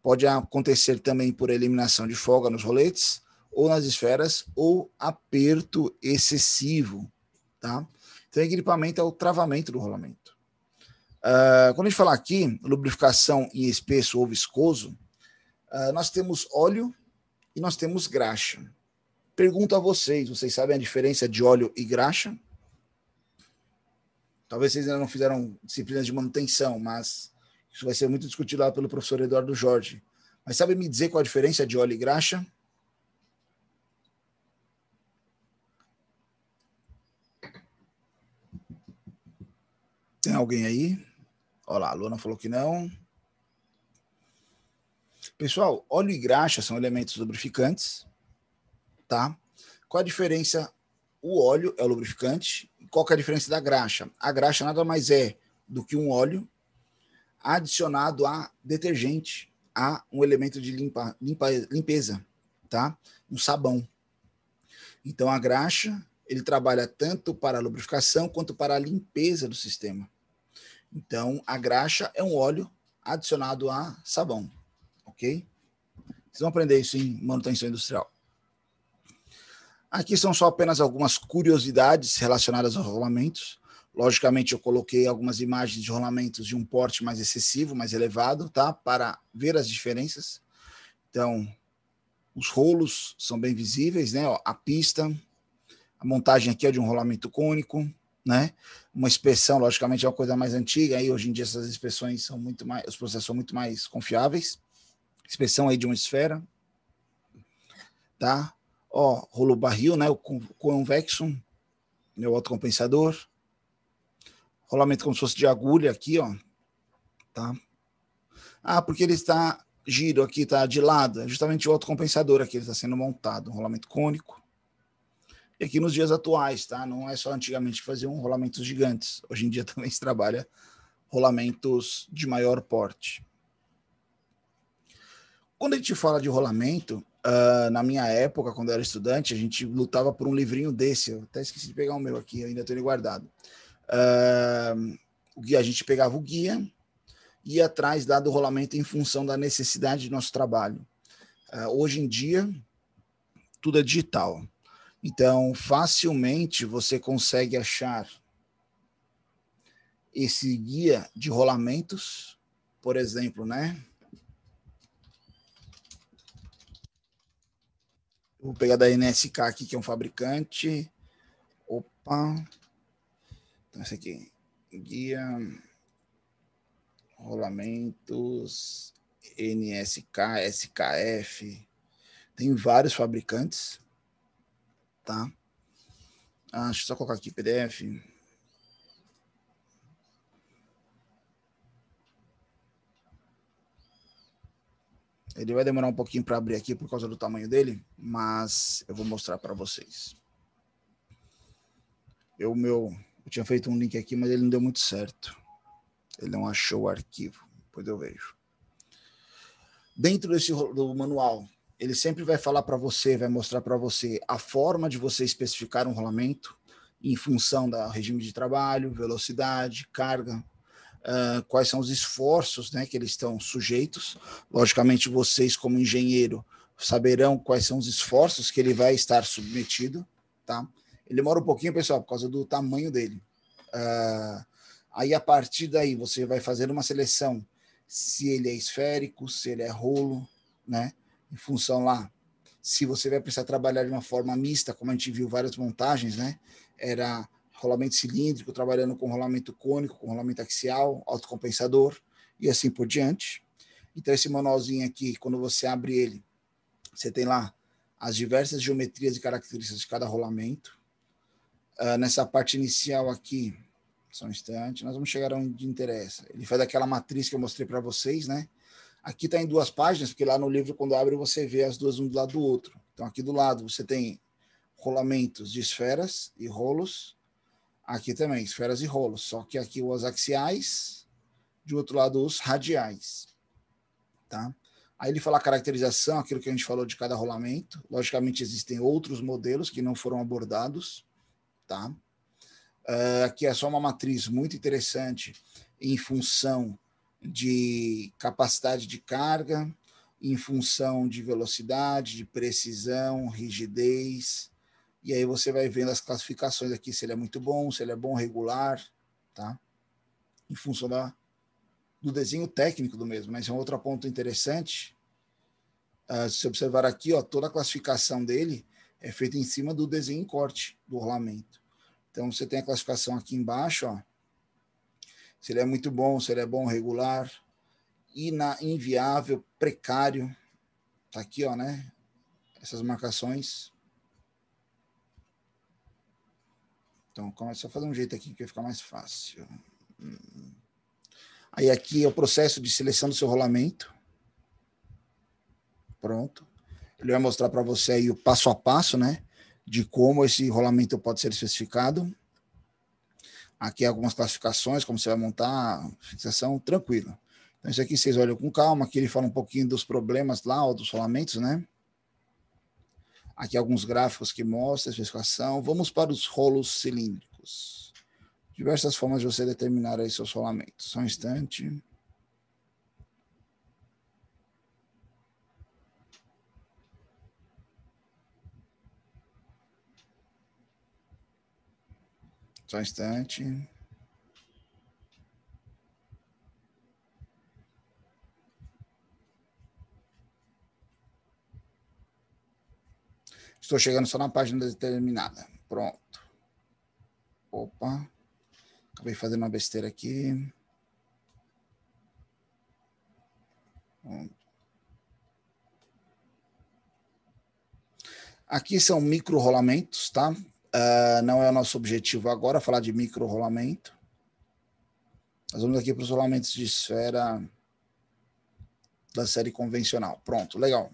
Pode acontecer também por eliminação de folga nos roletes ou nas esferas, ou aperto excessivo, tá? Então, egripamento é o travamento do rolamento. Quando a gente fala aqui, lubrificação em espesso ou viscoso, nós temos óleo e nós temos graxa. Pergunto a vocês, vocês sabem a diferença de óleo e graxa? Talvez vocês ainda não fizeram disciplinas de manutenção, mas isso vai ser muito discutido lá pelo professor Eduardo Jorge. Mas sabe me dizer qual a diferença de óleo e graxa? Tem alguém aí? Olha lá, a Luana falou que não. Pessoal, óleo e graxa são elementos lubrificantes, tá? Qual a diferença? O óleo é o lubrificante. Qual que é a diferença da graxa? A graxa nada mais é do que um óleo adicionado a detergente, a um elemento de limpeza, tá? Um sabão. Então, a graxa, ele trabalha tanto para a lubrificação quanto para a limpeza do sistema. Então, a graxa é um óleo adicionado a sabão, ok? Vocês vão aprender isso em manutenção industrial. Aqui são só apenas algumas curiosidades relacionadas aos rolamentos. Logicamente, eu coloquei algumas imagens de rolamentos de um porte mais excessivo, mais elevado, tá? Para ver as diferenças. Então, os rolos são bem visíveis, né? Ó, a pista, a montagem aqui é de um rolamento cônico, né? Uma inspeção, logicamente, é uma coisa mais antiga. Aí, hoje em dia, essas inspeções são muito mais, os processos são muito mais confiáveis. Inspeção aí de uma esfera, tá? Ó, rolo barril, né? O convexo, né? O autocompensador. Rolamento como se fosse de agulha aqui, ó, tá? Porque ele está giro aqui, tá de lado, é justamente o autocompensador aqui, ele está sendo montado, um rolamento cônico. E aqui nos dias atuais, tá? Não é só antigamente que faziam rolamentos gigantes, hoje em dia também se trabalha rolamentos de maior porte. Quando a gente fala de rolamento, na minha época, quando eu era estudante, a gente lutava por um livrinho desse, eu até esqueci de pegar o meu aqui, eu ainda tenho ele guardado. A gente pegava o guia, ia atrás lá do rolamento em função da necessidade do nosso trabalho. Hoje em dia, tudo é digital. Então, facilmente você consegue achar esse guia de rolamentos, por exemplo, né? Vou pegar da NSK aqui, que é um fabricante. Opa! Então, esse aqui. Guia rolamentos NSK, SKF. Tem vários fabricantes, tá? Deixa eu só colocar aqui PDF. Ele vai demorar um pouquinho para abrir aqui por causa do tamanho dele, mas eu vou mostrar para vocês. Eu tinha feito um link aqui, mas ele não deu muito certo. Ele não achou o arquivo, depois eu vejo. Dentro do manual, ele sempre vai falar para você, vai mostrar para você a forma de você especificar um rolamento em função do regime de trabalho, velocidade, carga, quais são os esforços, né, que eles estão sujeitos. Logicamente, vocês, como engenheiro, saberão quais são os esforços que ele vai estar submetido, tá? Ele demora um pouquinho, pessoal, por causa do tamanho dele. Aí, a partir daí, você vai fazer uma seleção se ele é esférico, se ele é rolo, né? Em função lá, se você vai precisar trabalhar de uma forma mista, como a gente viu várias montagens, né? Era rolamento cilíndrico, trabalhando com rolamento cônico, com rolamento axial, autocompensador e assim por diante. Então, esse manualzinho aqui, quando você abre ele, você tem lá as diversas geometrias e características de cada rolamento. Nessa parte inicial aqui, só um instante, nós vamos chegar onde interessa. Ele faz aquela matriz que eu mostrei para vocês, né? Aqui está em 2 páginas, porque lá no livro, quando abre, você vê as duas um do lado do outro. Então, aqui do lado, você tem rolamentos de esferas e rolos. Aqui também, esferas e rolos. Só que aqui os axiais, de outro lado, os radiais. Tá? Aí ele fala a caracterização, aquilo que a gente falou de cada rolamento. Logicamente, existem outros modelos que não foram abordados. Tá? Aqui é só uma matriz muito interessante em função de capacidade de carga em função de velocidade, de precisão, rigidez. E aí você vai vendo as classificações aqui, se ele é muito bom, se ele é bom regular, tá? Em função do desenho técnico do mesmo, né? Esse é um outro ponto interessante. Se você observar aqui, ó, toda a classificação dele é feita em cima do desenho em corte do rolamento. Então você tem a classificação aqui embaixo, ó, se ele é muito bom, se ele é bom regular, inviável, precário, tá aqui, ó, né? Essas marcações. Então, começa a fazer um jeito aqui que vai ficar mais fácil. Aí aqui é o processo de seleção do seu rolamento. Pronto. Ele vai mostrar para você aí o passo a passo, né? De como esse rolamento pode ser especificado. Aqui algumas classificações, como você vai montar, fixação, tranquilo. Então, isso aqui vocês olham com calma. Aqui ele fala um pouquinho dos problemas lá, ou dos rolamentos, né? Aqui alguns gráficos que mostram a especificação. Vamos para os rolos cilíndricos. Diversas formas de você determinar aí seus rolamentos. Só um instante. Só um instante. Estou chegando só na página determinada. Pronto. Opa. Acabei fazendo uma besteira aqui. Aqui são micro-rolamentos, tá? Não é o nosso objetivo agora falar de micro-rolamento. Nós vamos aqui para os rolamentos de esfera da série convencional. Pronto, legal.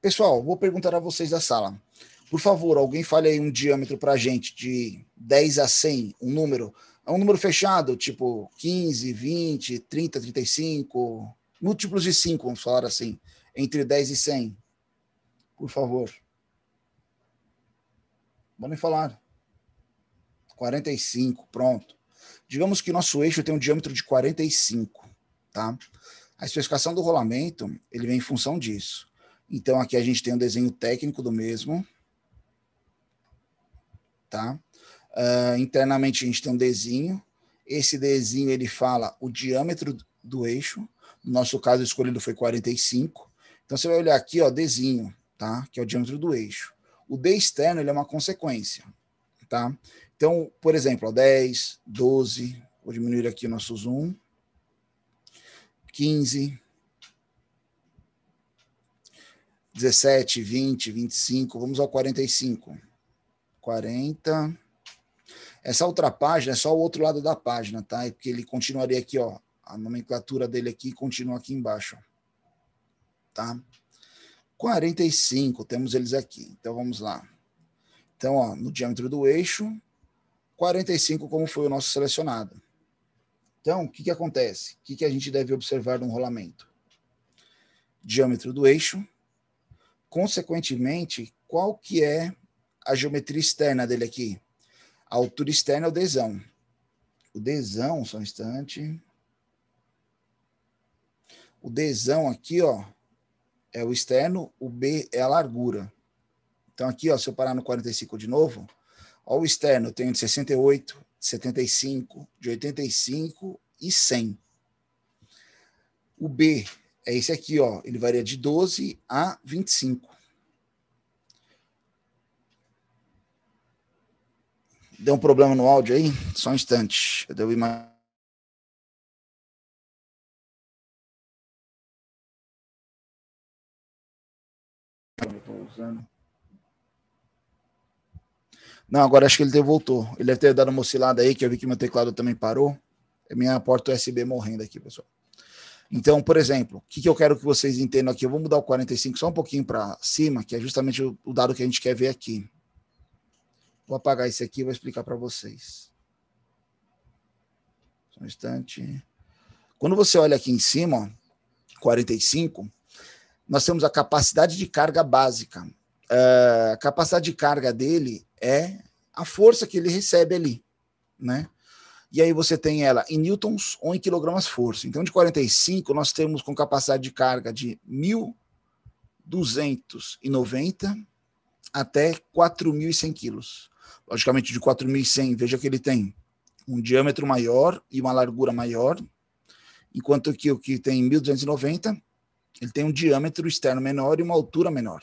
Pessoal, vou perguntar a vocês da sala. Por favor, alguém fale aí um diâmetro para a gente de 10 a 100, um número. É um número fechado, tipo 15, 20, 30, 35, múltiplos de 5, vamos falar assim, entre 10 e 100. Por favor. Podem falar. 45, pronto. Digamos que nosso eixo tem um diâmetro de 45, tá? A especificação do rolamento, ele vem em função disso. Então, aqui a gente tem um desenho técnico do mesmo, tá? Internamente a gente tem um desenho. Esse desenho, ele fala o diâmetro do eixo. No nosso caso, escolhido foi 45. Então, você vai olhar aqui, ó, desenho, tá? Que é o diâmetro do eixo. O D externo, ele é uma consequência, tá? Então, por exemplo, ó, 10, 12, vou diminuir aqui o nosso zoom, 15, 17, 20, 25, vamos ao 45. 40. Essa outra página é só o outro lado da página, tá? Porque ele continuaria aqui, ó. A nomenclatura dele aqui continua aqui embaixo, tá? 45, temos eles aqui. Então, vamos lá. Então, ó, no diâmetro do eixo, 45 como foi o nosso selecionado. Então, o que acontece? O que a gente deve observar no rolamento? Diâmetro do eixo. Consequentemente, qual que é a geometria externa dele aqui? A altura externa é o Dzão. O Dzão, só um instante. O Dzão aqui, ó, é o externo, o B é a largura. Então aqui, ó, se eu parar no 45 de novo, ó, o externo eu tenho de 68, 75, de 85 e 100. O B é esse aqui, ó, ele varia de 12 a 25. Deu um problema no áudio aí? Só um instante. Eu devo imaginar. Não, agora acho que ele voltou. Ele deve ter dado uma oscilada aí, que eu vi que meu teclado também parou. É minha porta USB morrendo aqui, pessoal. Então, por exemplo, o que eu quero que vocês entendam aqui? Eu vou mudar o 45 só um pouquinho para cima, que é justamente o dado que a gente quer ver aqui. Vou apagar esse aqui e vou explicar para vocês. Só um instante. Quando você olha aqui em cima, ó, 45, nós temos a capacidade de carga básica. A capacidade de carga dele é a força que ele recebe ali, né? E aí você tem ela em newtons ou em quilogramas-força. Então, de 45, nós temos com capacidade de carga de 1.290 até 4.100 quilos. Logicamente, de 4.100, veja que ele tem um diâmetro maior e uma largura maior, enquanto que o que tem 1.290, ele tem um diâmetro externo menor e uma altura menor.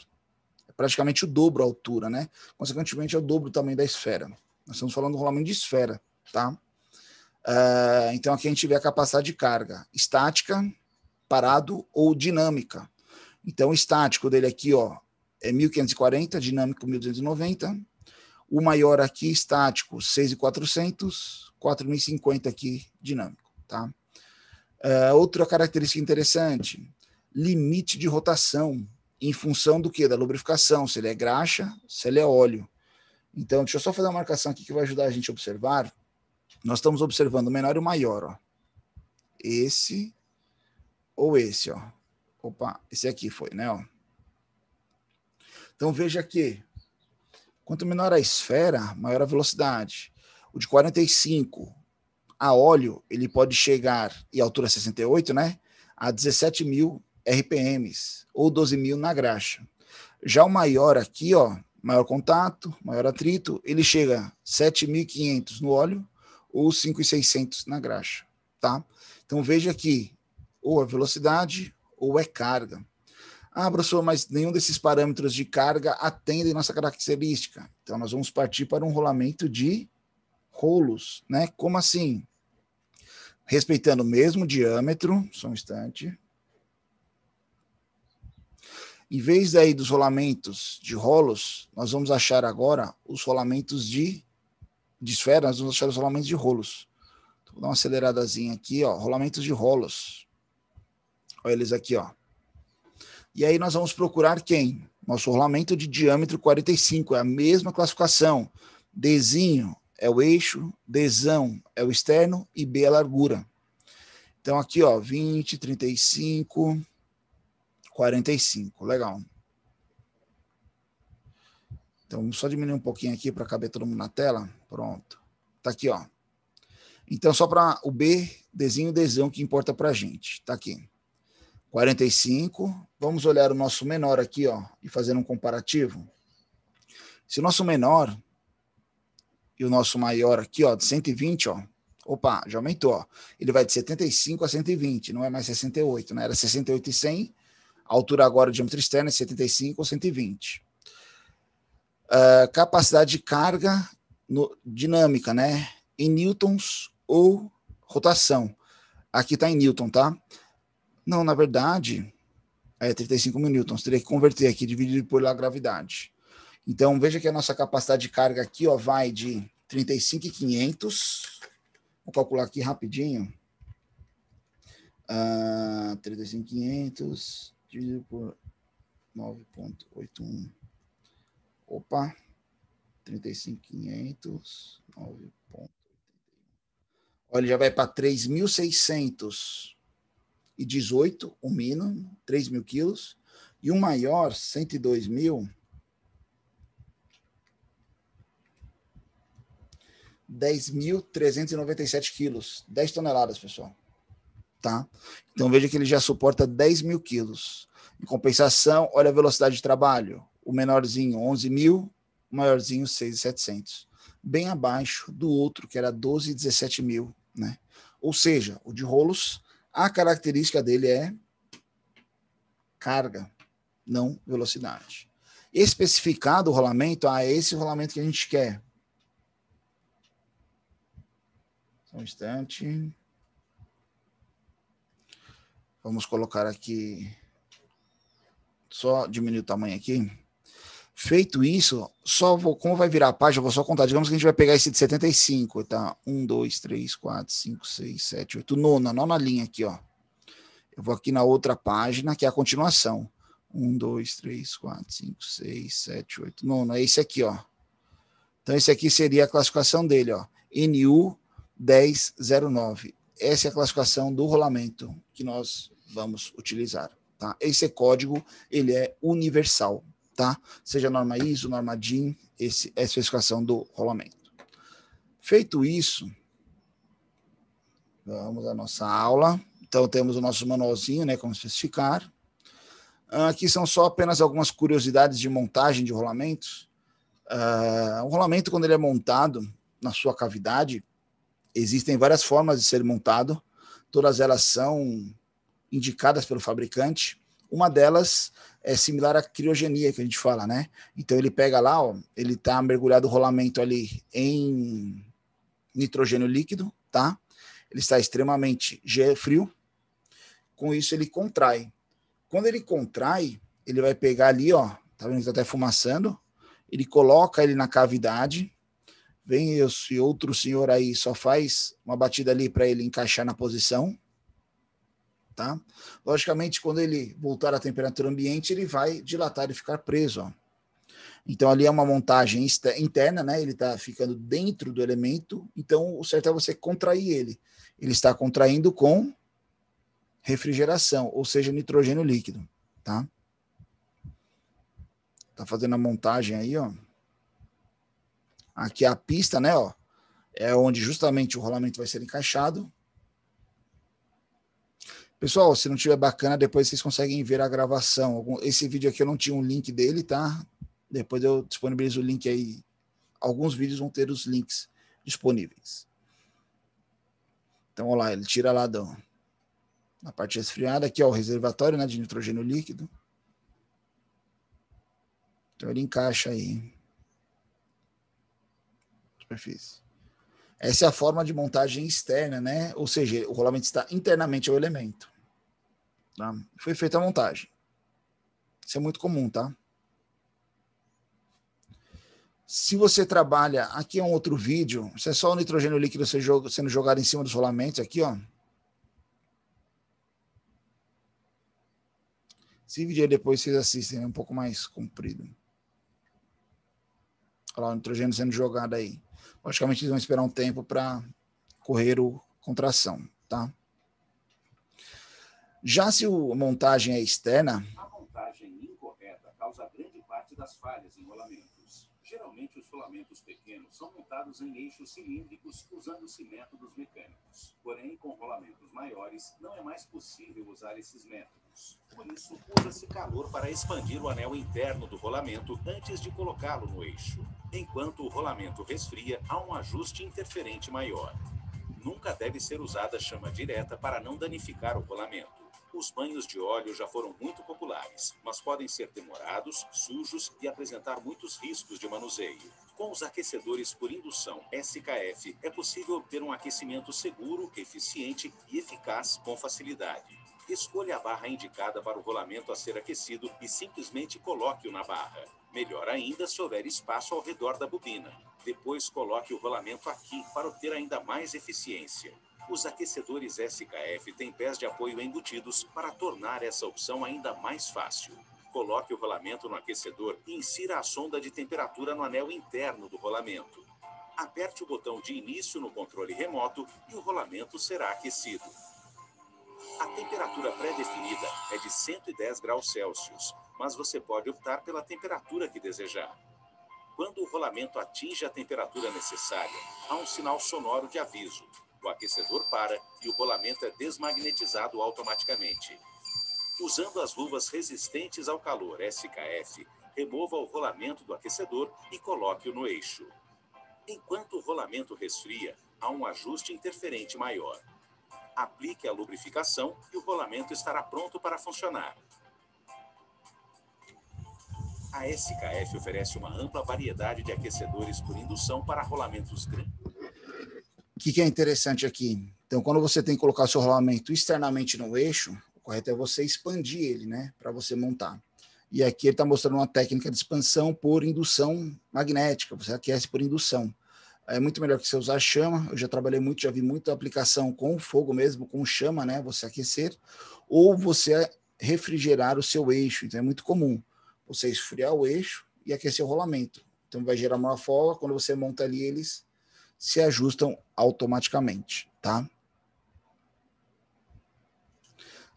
É praticamente o dobro a altura, né? Consequentemente, é o dobro do tamanho da esfera. Nós estamos falando do rolamento de esfera, tá? Então, aqui a gente vê a capacidade de carga estática, parado ou dinâmica. Então, o estático dele aqui, ó, é 1.540, dinâmico 1.290. O maior aqui, estático, 6.400, 4.050 aqui, dinâmico, tá? Outra característica interessante, limite de rotação, em função do quê? Da lubrificação, se ele é graxa, se ele é óleo. Então, deixa eu só fazer uma marcação aqui que vai ajudar a gente a observar. Nós estamos observando o menor e o maior, ó. Esse ou esse, ó. Opa, esse aqui foi, né, ó. Então, veja que quanto menor a esfera, maior a velocidade. O de 45 a óleo, ele pode chegar, e a altura 68, né, a 17.000 RPMs, ou 12.000 na graxa. Já o maior aqui, ó, maior contato, maior atrito, ele chega a 7.500 no óleo, ou 5.600 na graxa, tá? Então, veja aqui, ou é velocidade, ou é carga. Ah, professor, mas nenhum desses parâmetros de carga atendem nossa característica. Então, nós vamos partir para um rolamento de rolos, né? Como assim? Respeitando o mesmo diâmetro, só um instante. Em vez daí dos rolamentos de rolos, nós vamos achar agora os rolamentos de esfera, nós vamos achar os rolamentos de rolos. Vou dar uma aceleradazinha aqui, ó, rolamentos de rolos. Olha eles aqui, ó. E aí nós vamos procurar quem? Nosso rolamento de diâmetro 45, é a mesma classificação. Dzinho é o eixo, Dzão é o externo e B é a largura. Então aqui, ó, 20, 35, 45, legal. Então vamos só diminuir um pouquinho aqui para caber todo mundo na tela. Pronto. Tá aqui, ó. Então só para o B, Dzinho, Dzão que importa para a gente. Tá aqui. 45. Vamos olhar o nosso menor aqui, ó, e fazer um comparativo. Se o nosso menor e o nosso maior aqui, ó, de 120, ó, opa, já aumentou, ó. Ele vai de 75 a 120, não é mais 68, né? Era 68 e 100. A altura agora, o diâmetro externo é 75 ou 120. Capacidade de carga dinâmica, né? Em newtons ou rotação. Aqui está em newton, tá? Não, na verdade, 35.000 newtons. Teria que converter aqui, dividido por a gravidade. Então, veja que a nossa capacidade de carga aqui, ó, vai de 35.500. Vou calcular aqui rapidinho. 35.500 dividido por 9,81. Opa. 35.500, 9,81. Olha, já vai para 3.618, o mínimo, 3.000 quilos. E o maior, 102.000, 10.397 quilos, 10 toneladas, pessoal. Tá? Então veja que ele já suporta 10.000 quilos. Em compensação, olha a velocidade de trabalho. O menorzinho, 11.000, o maiorzinho, 6.700. Bem abaixo do outro, que era 12 e 17.000. Né? Ou seja, o de rolos, a característica dele é carga, não velocidade. Especificado o rolamento, é esse rolamento que a gente quer. Só um instante. Vamos colocar aqui, só diminuir o tamanho aqui. Feito isso, como vai virar a página, eu vou só contar. Digamos que a gente vai pegar esse de 75, tá? 1, 2, 3, 4, 5, 6, 7, 8, nona linha aqui, ó. Eu vou aqui na outra página, que é a continuação. 1, 2, 3, 4, 5, 6, 7, 8, nona. É esse aqui, ó. Então, esse aqui seria a classificação dele, ó. NU 1009. Essa é a classificação do rolamento que nós vamos utilizar, tá? Esse código, ele é universal, tá? Seja norma ISO, norma DIN, essa é a especificação do rolamento. Feito isso, Vamos à nossa aula. Então, temos o nosso manualzinho, né, como especificar. Aqui são só apenas algumas curiosidades de montagem de rolamentos. O rolamento, quando ele é montado na sua cavidade, existem várias formas de ser montado. Todas elas são indicadas pelo fabricante. Uma delas é similar à criogenia, que a gente fala, né? Então, ele pega lá, ó, ele está mergulhado o rolamento ali em nitrogênio líquido, tá? Ele está extremamente frio. Com isso, ele contrai. Quando ele contrai, ele vai pegar ali, ó, tá vendo que tá até fumaçando? Ele coloca ele na cavidade. Vem esse outro senhor aí, só faz uma batida ali para ele encaixar na posição, tá? Logicamente, quando ele voltar à temperatura ambiente, ele vai dilatar e ficar preso, ó. Então, ali é uma montagem interna, né? Ele está ficando dentro do elemento, então o certo é você contrair ele. Ele está contraindo com refrigeração, ou seja, nitrogênio líquido, tá? Tá fazendo a montagem aí, ó. Aqui a pista, né, ó, é onde justamente o rolamento vai ser encaixado. Pessoal, se não tiver bacana, depois vocês conseguem ver a gravação. Esse vídeo aqui eu não tinha um link dele, tá? Depois eu disponibilizo o link aí. Alguns vídeos vão ter os links disponíveis. Então, olha lá, ele tira lá na parte resfriada, aqui, ó, o reservatório, né, de nitrogênio líquido. Então, ele encaixa aí. Superfície. Essa é a forma de montagem externa, né? Ou seja, o rolamento está internamente ao elemento. Tá? Foi feita a montagem. Isso é muito comum, tá? Se você trabalha, aqui é um outro vídeo, isso é só o nitrogênio líquido sendo jogado em cima dos rolamentos, aqui, ó. Esse vídeo aí depois vocês assistem, é um pouco mais comprido. Olha lá o nitrogênio sendo jogado aí. Logicamente, eles vão esperar um tempo para correr a contração, tá? Já se a montagem é externa... A montagem incorreta causa grande parte das falhas em rolamentos. Geralmente, os rolamentos pequenos são montados em eixos cilíndricos usando-se métodos mecânicos. Porém, com rolamentos maiores, não é mais possível usar esses métodos. Por isso, usa-se calor para expandir o anel interno do rolamento antes de colocá-lo no eixo. Enquanto o rolamento resfria, há um ajuste interferente maior. Nunca deve ser usada chama direta para não danificar o rolamento. Os banhos de óleo já foram muito populares, mas podem ser demorados, sujos e apresentar muitos riscos de manuseio. Com os aquecedores por indução SKF, é possível obter um aquecimento seguro, eficiente e eficaz com facilidade. Escolha a barra indicada para o rolamento a ser aquecido e simplesmente coloque-o na barra. Melhor ainda se houver espaço ao redor da bobina. Depois coloque o rolamento aqui para obter ainda mais eficiência. Os aquecedores SKF têm pés de apoio embutidos para tornar essa opção ainda mais fácil. Coloque o rolamento no aquecedor e insira a sonda de temperatura no anel interno do rolamento. Aperte o botão de início no controle remoto e o rolamento será aquecido. A temperatura pré-definida é de 110 graus Celsius, mas você pode optar pela temperatura que desejar. Quando o rolamento atinge a temperatura necessária, há um sinal sonoro de aviso. O aquecedor para e o rolamento é desmagnetizado automaticamente. Usando as luvas resistentes ao calor SKF, remova o rolamento do aquecedor e coloque-o no eixo. Enquanto o rolamento resfria, há um ajuste interferente maior. Aplique a lubrificação e o rolamento estará pronto para funcionar. A SKF oferece uma ampla variedade de aquecedores por indução para rolamentos grandes. O que é interessante aqui? Então, quando você tem que colocar o seu rolamento externamente no eixo, o correto é você expandir ele, né, para você montar. E aqui ele está mostrando uma técnica de expansão por indução magnética, você aquece por indução. É muito melhor que você usar chama, eu já trabalhei muito, já vi muita aplicação com fogo mesmo, com chama, né, você aquecer, ou você refrigerar o seu eixo, então é muito comum você esfriar o eixo e aquecer o rolamento. Então vai gerar uma folga, quando você monta ali eles se ajustam automaticamente, tá?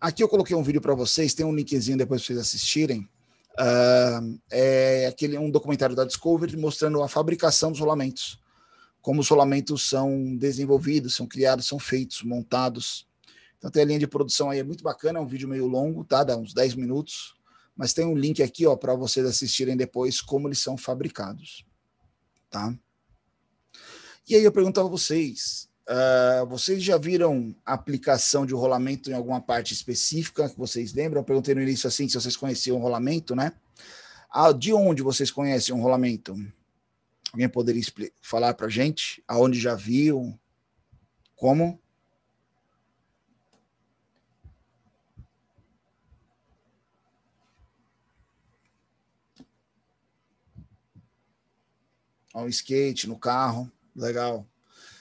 Aqui eu coloquei um vídeo para vocês, tem um linkzinho depois para vocês assistirem. É um documentário da Discovery mostrando a fabricação dos rolamentos. como os rolamentos são desenvolvidos, são criados, são feitos, montados. Então tem a linha de produção aí, é muito bacana, é um vídeo meio longo, tá? Dá uns 10 minutos, mas tem um link aqui, ó, para vocês assistirem depois como eles são fabricados, tá? E aí eu perguntava a vocês, vocês já viram a aplicação de um rolamento em alguma parte específica que vocês lembram? Eu perguntei no início assim, se vocês conheciam o rolamento, né? De onde vocês conhecem um rolamento? Alguém poderia falar para a gente? Aonde já viu? Como? Ao skate, no carro, legal.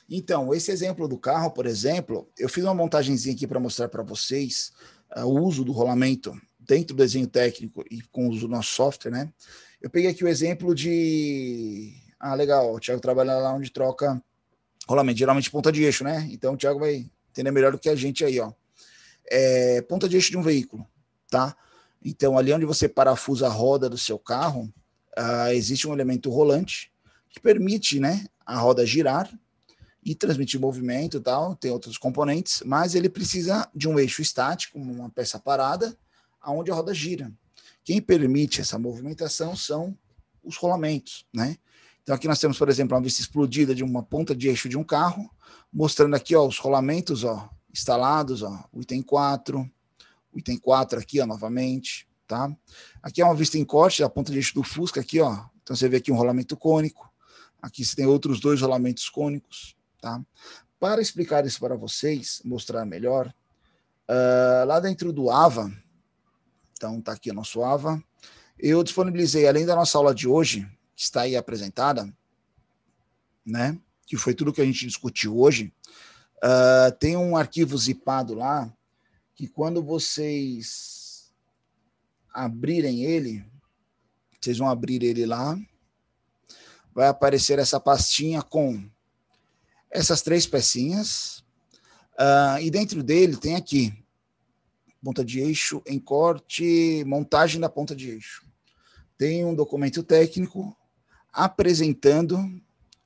Então, esse exemplo do carro, por exemplo, eu fiz uma montagenzinha aqui para mostrar para vocês o uso do rolamento dentro do desenho técnico e com o uso do nosso software, né? Eu peguei aqui o exemplo de... legal, o Thiago trabalha lá onde troca rolamento, geralmente ponta de eixo, né? Então o Thiago vai entender melhor do que a gente aí, ó. Ponta de eixo de um veículo, tá? Então, ali onde você parafusa a roda do seu carro, existe um elemento rolante que permite, né, a roda girar e transmitir movimento e tal, tem outros componentes, mas ele precisa de um eixo estático, uma peça parada, aonde a roda gira. Quem permite essa movimentação são os rolamentos, né? Então aqui nós temos, por exemplo, uma vista explodida de uma ponta de eixo de um carro, mostrando aqui, ó, os rolamentos, ó, instalados, ó, o item 4 aqui, ó, novamente, tá? Aqui é uma vista em corte da ponta de eixo do Fusca aqui, ó. Então você vê aqui um rolamento cônico, aqui você tem outros 2 rolamentos cônicos, tá? Para explicar isso para vocês, mostrar melhor, lá dentro do AVA, então tá aqui o nosso AVA, eu disponibilizei, além da nossa aula de hoje, que está aí apresentada, né, que foi tudo que a gente discutiu hoje, tem um arquivo zipado lá, que quando vocês abrirem ele, vocês vão abrir ele lá, vai aparecer essa pastinha com essas 3 pecinhas, e dentro dele tem aqui, ponta de eixo em corte, montagem da ponta de eixo. Tem um documento técnico apresentando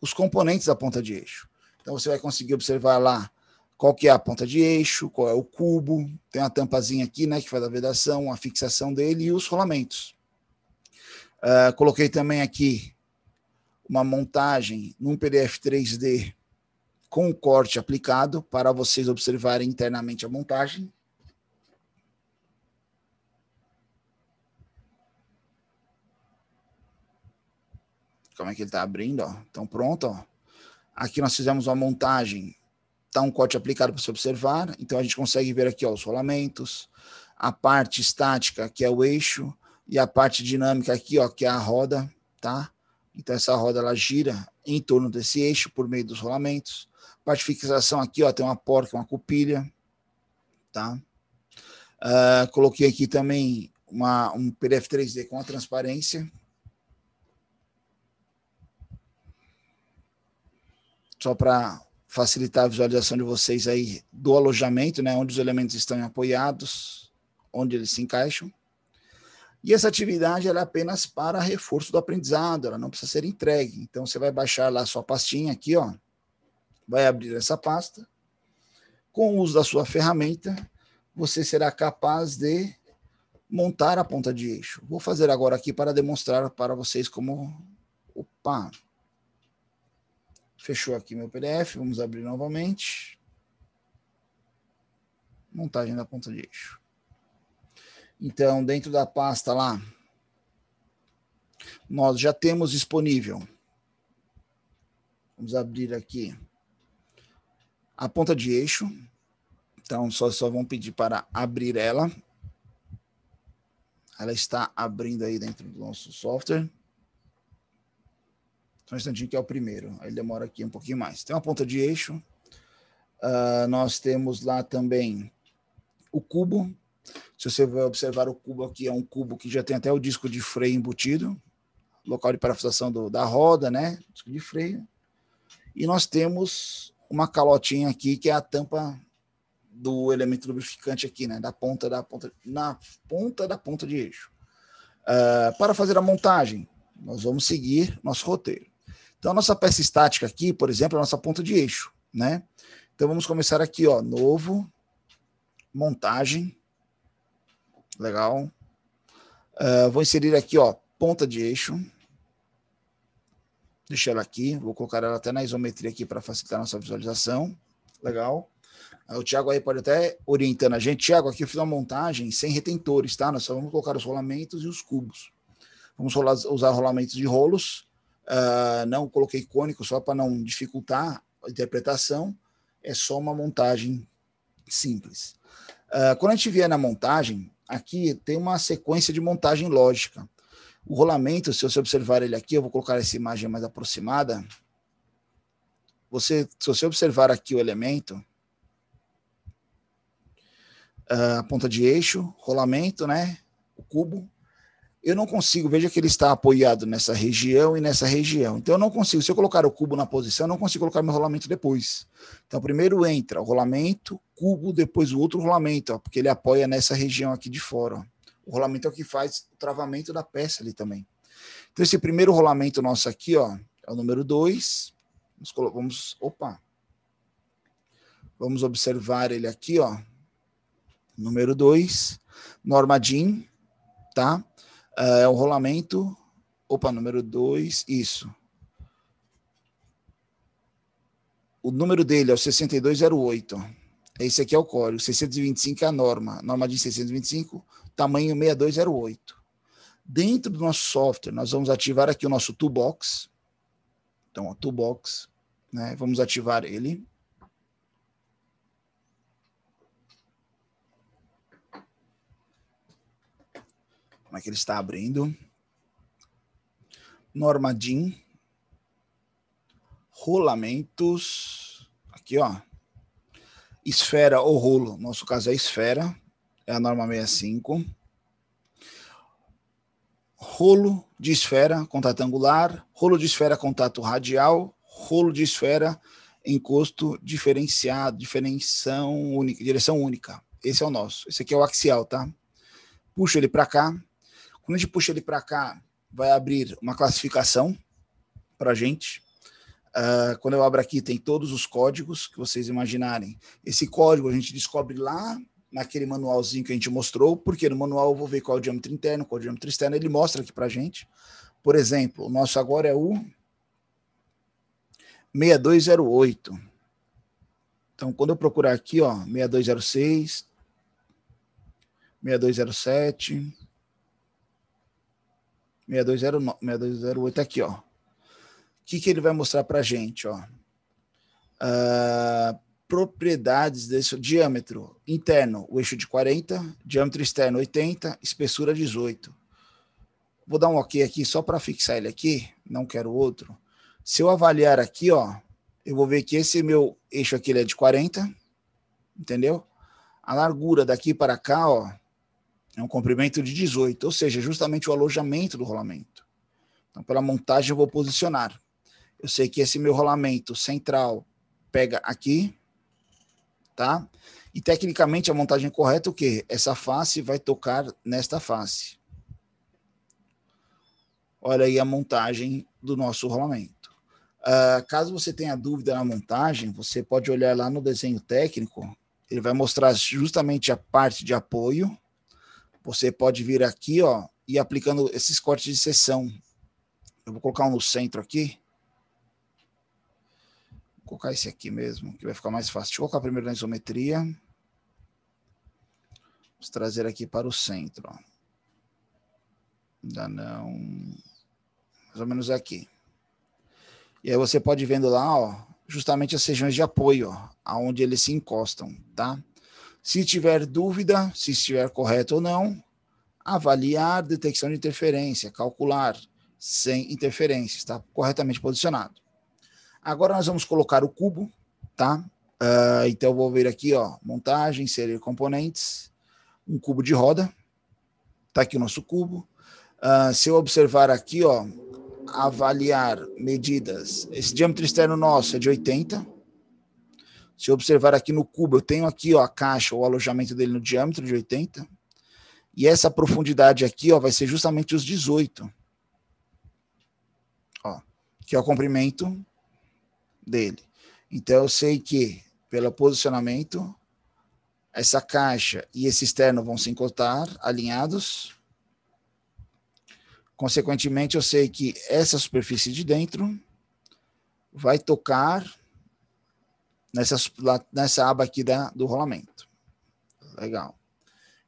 os componentes da ponta de eixo. Então você vai conseguir observar lá qual que é a ponta de eixo, qual é o cubo, tem uma tampazinha aqui, né, que faz a vedação, a fixação dele e os rolamentos. Coloquei também aqui uma montagem num PDF 3D com o corte aplicado para vocês observarem internamente a montagem. Como é que ele está abrindo, ó. Então pronto, ó. Aqui nós fizemos uma montagem, tá um corte aplicado para você observar, então a gente consegue ver aqui, ó, os rolamentos, a parte estática, que é o eixo, e a parte dinâmica aqui, ó, que é a roda, tá? Então essa roda ela gira em torno desse eixo por meio dos rolamentos. Parte de fixação aqui, ó, tem uma porca, uma cupilha, tá? Coloquei aqui também um PDF 3D com a transparência, só para facilitar a visualização de vocês aí do alojamento, né, onde os elementos estão apoiados, onde eles se encaixam. E essa atividade ela é apenas para reforço do aprendizado, ela não precisa ser entregue. Então você vai baixar lá a sua pastinha aqui, ó, vai abrir essa pasta. Com o uso da sua ferramenta, você será capaz de montar a ponta de eixo. Vou fazer agora aqui para demonstrar para vocês como... Opa! Fechou aqui meu PDF, vamos abrir novamente. Montagem da ponta de eixo. Então, dentro da pasta lá, nós já temos disponível. Vamos abrir aqui a ponta de eixo. Então, só vão pedir para abrir ela. Ela está abrindo aí dentro do nosso software. Só um instantinho que é o primeiro. Aí demora aqui um pouquinho mais. Tem uma ponta de eixo. Nós temos lá também o cubo. Se você vai observar o cubo aqui, é um cubo que já tem até o disco de freio embutido. Local de parafusação da roda, né? Disco de freio. E nós temos uma calotinha aqui, que é a tampa do elemento lubrificante aqui, né? Na ponta da ponta de eixo. Para fazer a montagem, nós vamos seguir nosso roteiro. Então, a nossa peça estática aqui, por exemplo, é a nossa ponta de eixo, né? Então, vamos começar aqui, ó, novo, montagem, legal. Vou inserir aqui, ó, ponta de eixo. Deixa ela aqui, vou colocar ela até na isometria aqui para facilitar a nossa visualização. Legal. O Thiago aí pode até orientando a gente. Thiago, aqui eu fiz uma montagem sem retentores, tá? Nós só vamos colocar os rolamentos e os cubos. Vamos usar rolamentos de rolos. Não coloquei cônico só para não dificultar a interpretação. É só uma montagem simples. Quando a gente vier na montagem, aqui tem uma sequência de montagem lógica. O rolamento, se você observar ele aqui, eu vou colocar essa imagem mais aproximada. Se você observar aqui o elemento, a ponta de eixo, rolamento, né? O cubo. Eu não consigo, veja que ele está apoiado nessa região e nessa região. Então eu não consigo, se eu colocar o cubo na posição, eu não consigo colocar meu rolamento depois. Então primeiro entra o rolamento, cubo, depois o outro rolamento, ó, porque ele apoia nessa região aqui de fora. Ó. O rolamento é o que faz o travamento da peça ali também. Então esse primeiro rolamento nosso aqui, ó, é o número 2. Vamos observar ele aqui, ó. Número 2, norma DIN, tá? É o rolamento, número 2, isso. O número dele é o 6208. Esse aqui é o código, 625 é a norma DIN 625, tamanho 6208. Dentro do nosso software, nós vamos ativar aqui o nosso toolbox. Então, o toolbox, né? Vamos ativar ele. Como é que ele está abrindo? Norma DIN. Rolamentos. Aqui, ó. Esfera ou rolo. No nosso caso é esfera. É a norma 65. Rolo de esfera, contato angular. Rolo de esfera, contato radial. Rolo de esfera, encosto diferenciado, direção única. Esse é o nosso. Esse aqui é o axial, tá? Puxa ele para cá. Quando a gente puxa ele para cá, vai abrir uma classificação para a gente. Quando eu abro aqui, tem todos os códigos que vocês imaginarem. Esse código a gente descobre lá naquele manualzinho que a gente mostrou, porque no manual eu vou ver qual é o diâmetro interno, qual é o diâmetro externo, ele mostra aqui para a gente. Por exemplo, o nosso agora é o 6208. Então, quando eu procurar aqui, ó, 6206, 6207... 6208 aqui, ó. O que ele vai mostrar para a gente, ó? Propriedades desse diâmetro interno, o eixo de 40, diâmetro externo 80, espessura 18. Vou dar um OK aqui só para fixar ele aqui, não quero outro. Se eu avaliar aqui, ó, eu vou ver que esse meu eixo aqui ele é de 40, entendeu? A largura daqui para cá, ó, é um comprimento de 18, ou seja, justamente o alojamento do rolamento. Então, pela montagem, eu vou posicionar. Eu sei que esse meu rolamento central pega aqui, tá? E, tecnicamente, a montagem correta é o quê? Essa face vai tocar nesta face. Olha aí a montagem do nosso rolamento. Caso você tenha dúvida na montagem, você pode olhar lá no desenho técnico, ele vai mostrar justamente a parte de apoio. Você pode vir aqui, ó, e aplicando esses cortes de seção. Eu vou colocar um no centro aqui. Vou colocar esse aqui mesmo, que vai ficar mais fácil. Deixa eu colocar primeiro na isometria. Vamos trazer aqui para o centro. Ó. Ainda não. Mais ou menos aqui. E aí você pode ir vendo lá, ó, justamente as regiões de apoio, ó, aonde eles se encostam, tá? Se tiver dúvida, se estiver correto ou não, avaliar detecção de interferência, calcular sem interferência, está corretamente posicionado. Agora nós vamos colocar o cubo, tá? Então eu vou ver aqui, ó, montagem, inserir componentes, um cubo de roda, tá aqui o nosso cubo. Se eu observar aqui, ó, avaliar medidas, esse diâmetro externo nosso é de 80. Se eu observar aqui no cubo, eu tenho aqui, ó, a caixa, o alojamento dele no diâmetro de 80. E essa profundidade aqui, ó, vai ser justamente os 18. Ó, que é o comprimento dele. Então, eu sei que, pelo posicionamento, essa caixa e esse externo vão se encostar alinhados. Consequentemente, eu sei que essa superfície de dentro vai tocar nessa aba aqui do rolamento. Legal.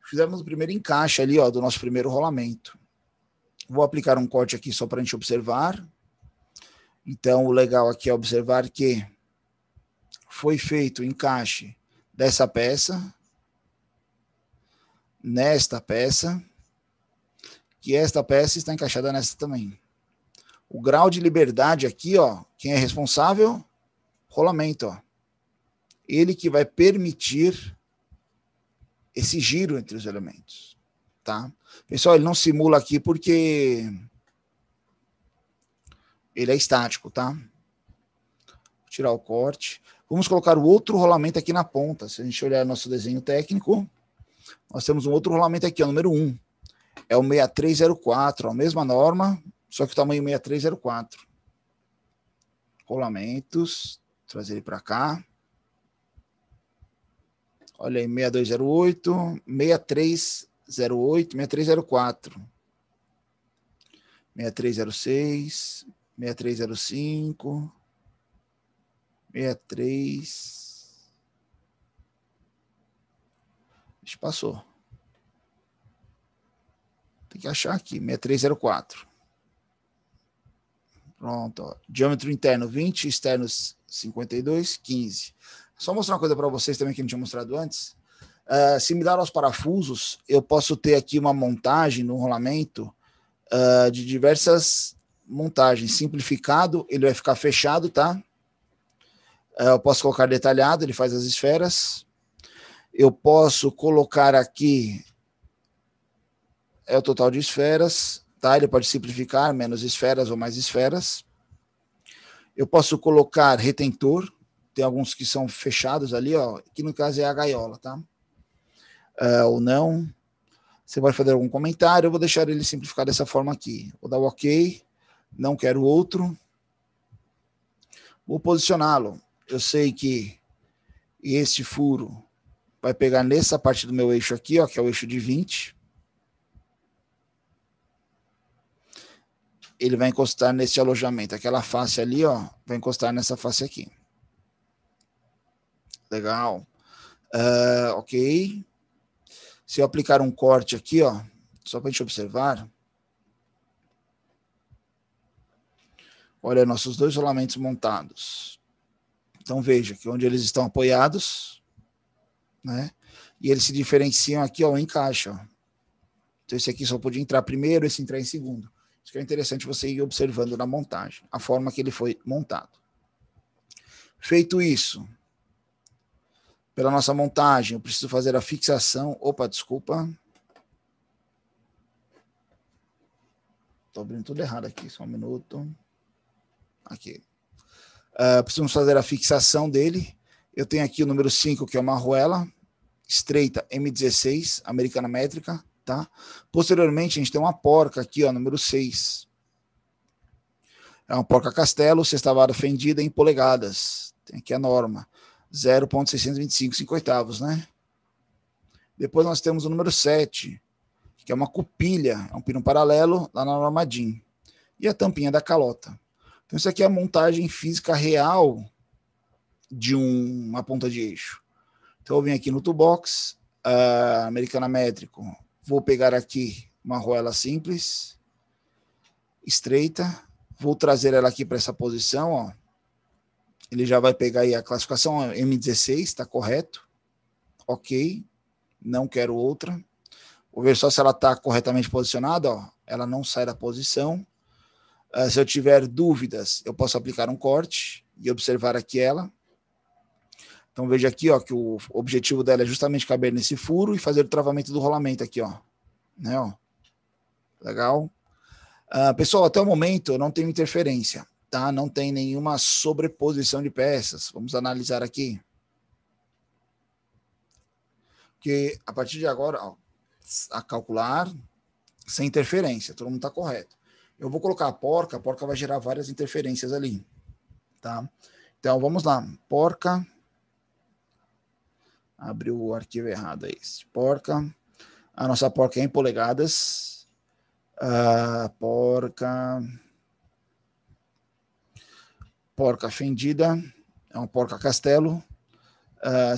Fizemos o primeiro encaixe ali, ó, do nosso primeiro rolamento. Vou aplicar um corte aqui só para a gente observar. Então, o legal aqui é observar que foi feito o encaixe dessa peça, nesta peça, que esta peça está encaixada nesta também. O grau de liberdade aqui, ó, quem é responsável? Rolamento, ó. Ele que vai permitir esse giro entre os elementos, tá? Pessoal, ele não simula aqui porque ele é estático, tá? Vou tirar o corte. Vamos colocar o outro rolamento aqui na ponta. Se a gente olhar nosso desenho técnico, nós temos um outro rolamento aqui, ó, número 1. É o 6304, a mesma norma, só que o tamanho 6304. Rolamentos, trazer ele para cá. Olha aí, 6208, 6308, 6304, 6306, 6305, 63... Deixa, passou. Tem que achar aqui, 6304. Pronto, ó. Diâmetro interno 20, externos 52, 15. Só mostrar uma coisa para vocês também que eu não tinha mostrado antes. Similar aos parafusos, eu posso ter aqui uma montagem no rolamento de diversas montagens. Simplificado, ele vai ficar fechado, tá? Eu posso colocar detalhado, ele faz as esferas. Eu posso colocar aqui o total de esferas, tá? Ele pode simplificar, menos esferas ou mais esferas. Eu posso colocar retentor. Tem alguns que são fechados ali, ó, que no caso é a gaiola, tá? Ou não. Você vai fazer algum comentário, eu vou deixar ele simplificar dessa forma aqui. Vou dar o OK, não quero outro. Vou posicioná-lo. Eu sei que esse furo vai pegar nessa parte do meu eixo aqui, ó, que é o eixo de 20. Ele vai encostar nesse alojamento. Aquela face ali, ó, vai encostar nessa face aqui. Legal. Ok. Se eu aplicar um corte aqui, ó, só para a gente observar. Olha, nossos dois rolamentos montados. Então, veja que onde eles estão apoiados, né? E eles se diferenciam aqui, ó, o encaixe, ó. Então, esse aqui só podia entrar primeiro, esse entrar em segundo. Isso que é interessante você ir observando na montagem, a forma que ele foi montado. Feito isso, pela nossa montagem, eu preciso fazer a fixação. Opa, desculpa. Estou abrindo tudo errado aqui, só um minuto. Aqui. Precisamos fazer a fixação dele. Eu tenho aqui o número 5, que é uma arruela estreita M16, americana métrica, tá? Posteriormente, a gente tem uma porca aqui, ó, número 6. É uma porca castelo, sexta vara fendida em polegadas. Tem aqui a norma. 0,625, 5/8, né? Depois nós temos o número 7, que é uma cupilha, é um pino paralelo lá na norma DIN. E a tampinha da calota. Então, isso aqui é a montagem física real de uma ponta de eixo. Então, eu venho aqui no toolbox, americana métrico. Vou pegar aqui uma arruela simples, estreita. Vou trazer ela aqui para essa posição, ó. Ele já vai pegar aí a classificação M16, está correto. Ok. Não quero outra. Vou ver só se ela está corretamente posicionada, ó. Ela não sai da posição. Se eu tiver dúvidas, eu posso aplicar um corte e observar aqui ela. Então, veja aqui, ó, que o objetivo dela é justamente caber nesse furo e fazer o travamento do rolamento aqui, ó. Né, ó. Legal. Pessoal, até o momento eu não tenho interferência, tá? Não tem nenhuma sobreposição de peças. Vamos analisar aqui. Porque a partir de agora, ó, a calcular sem interferência, todo mundo está correto. Eu vou colocar a porca vai gerar várias interferências ali, tá? Então, vamos lá. Porca. Abriu o arquivo errado aí. Porca. A nossa porca é em polegadas. Porca fendida. É uma porca castelo.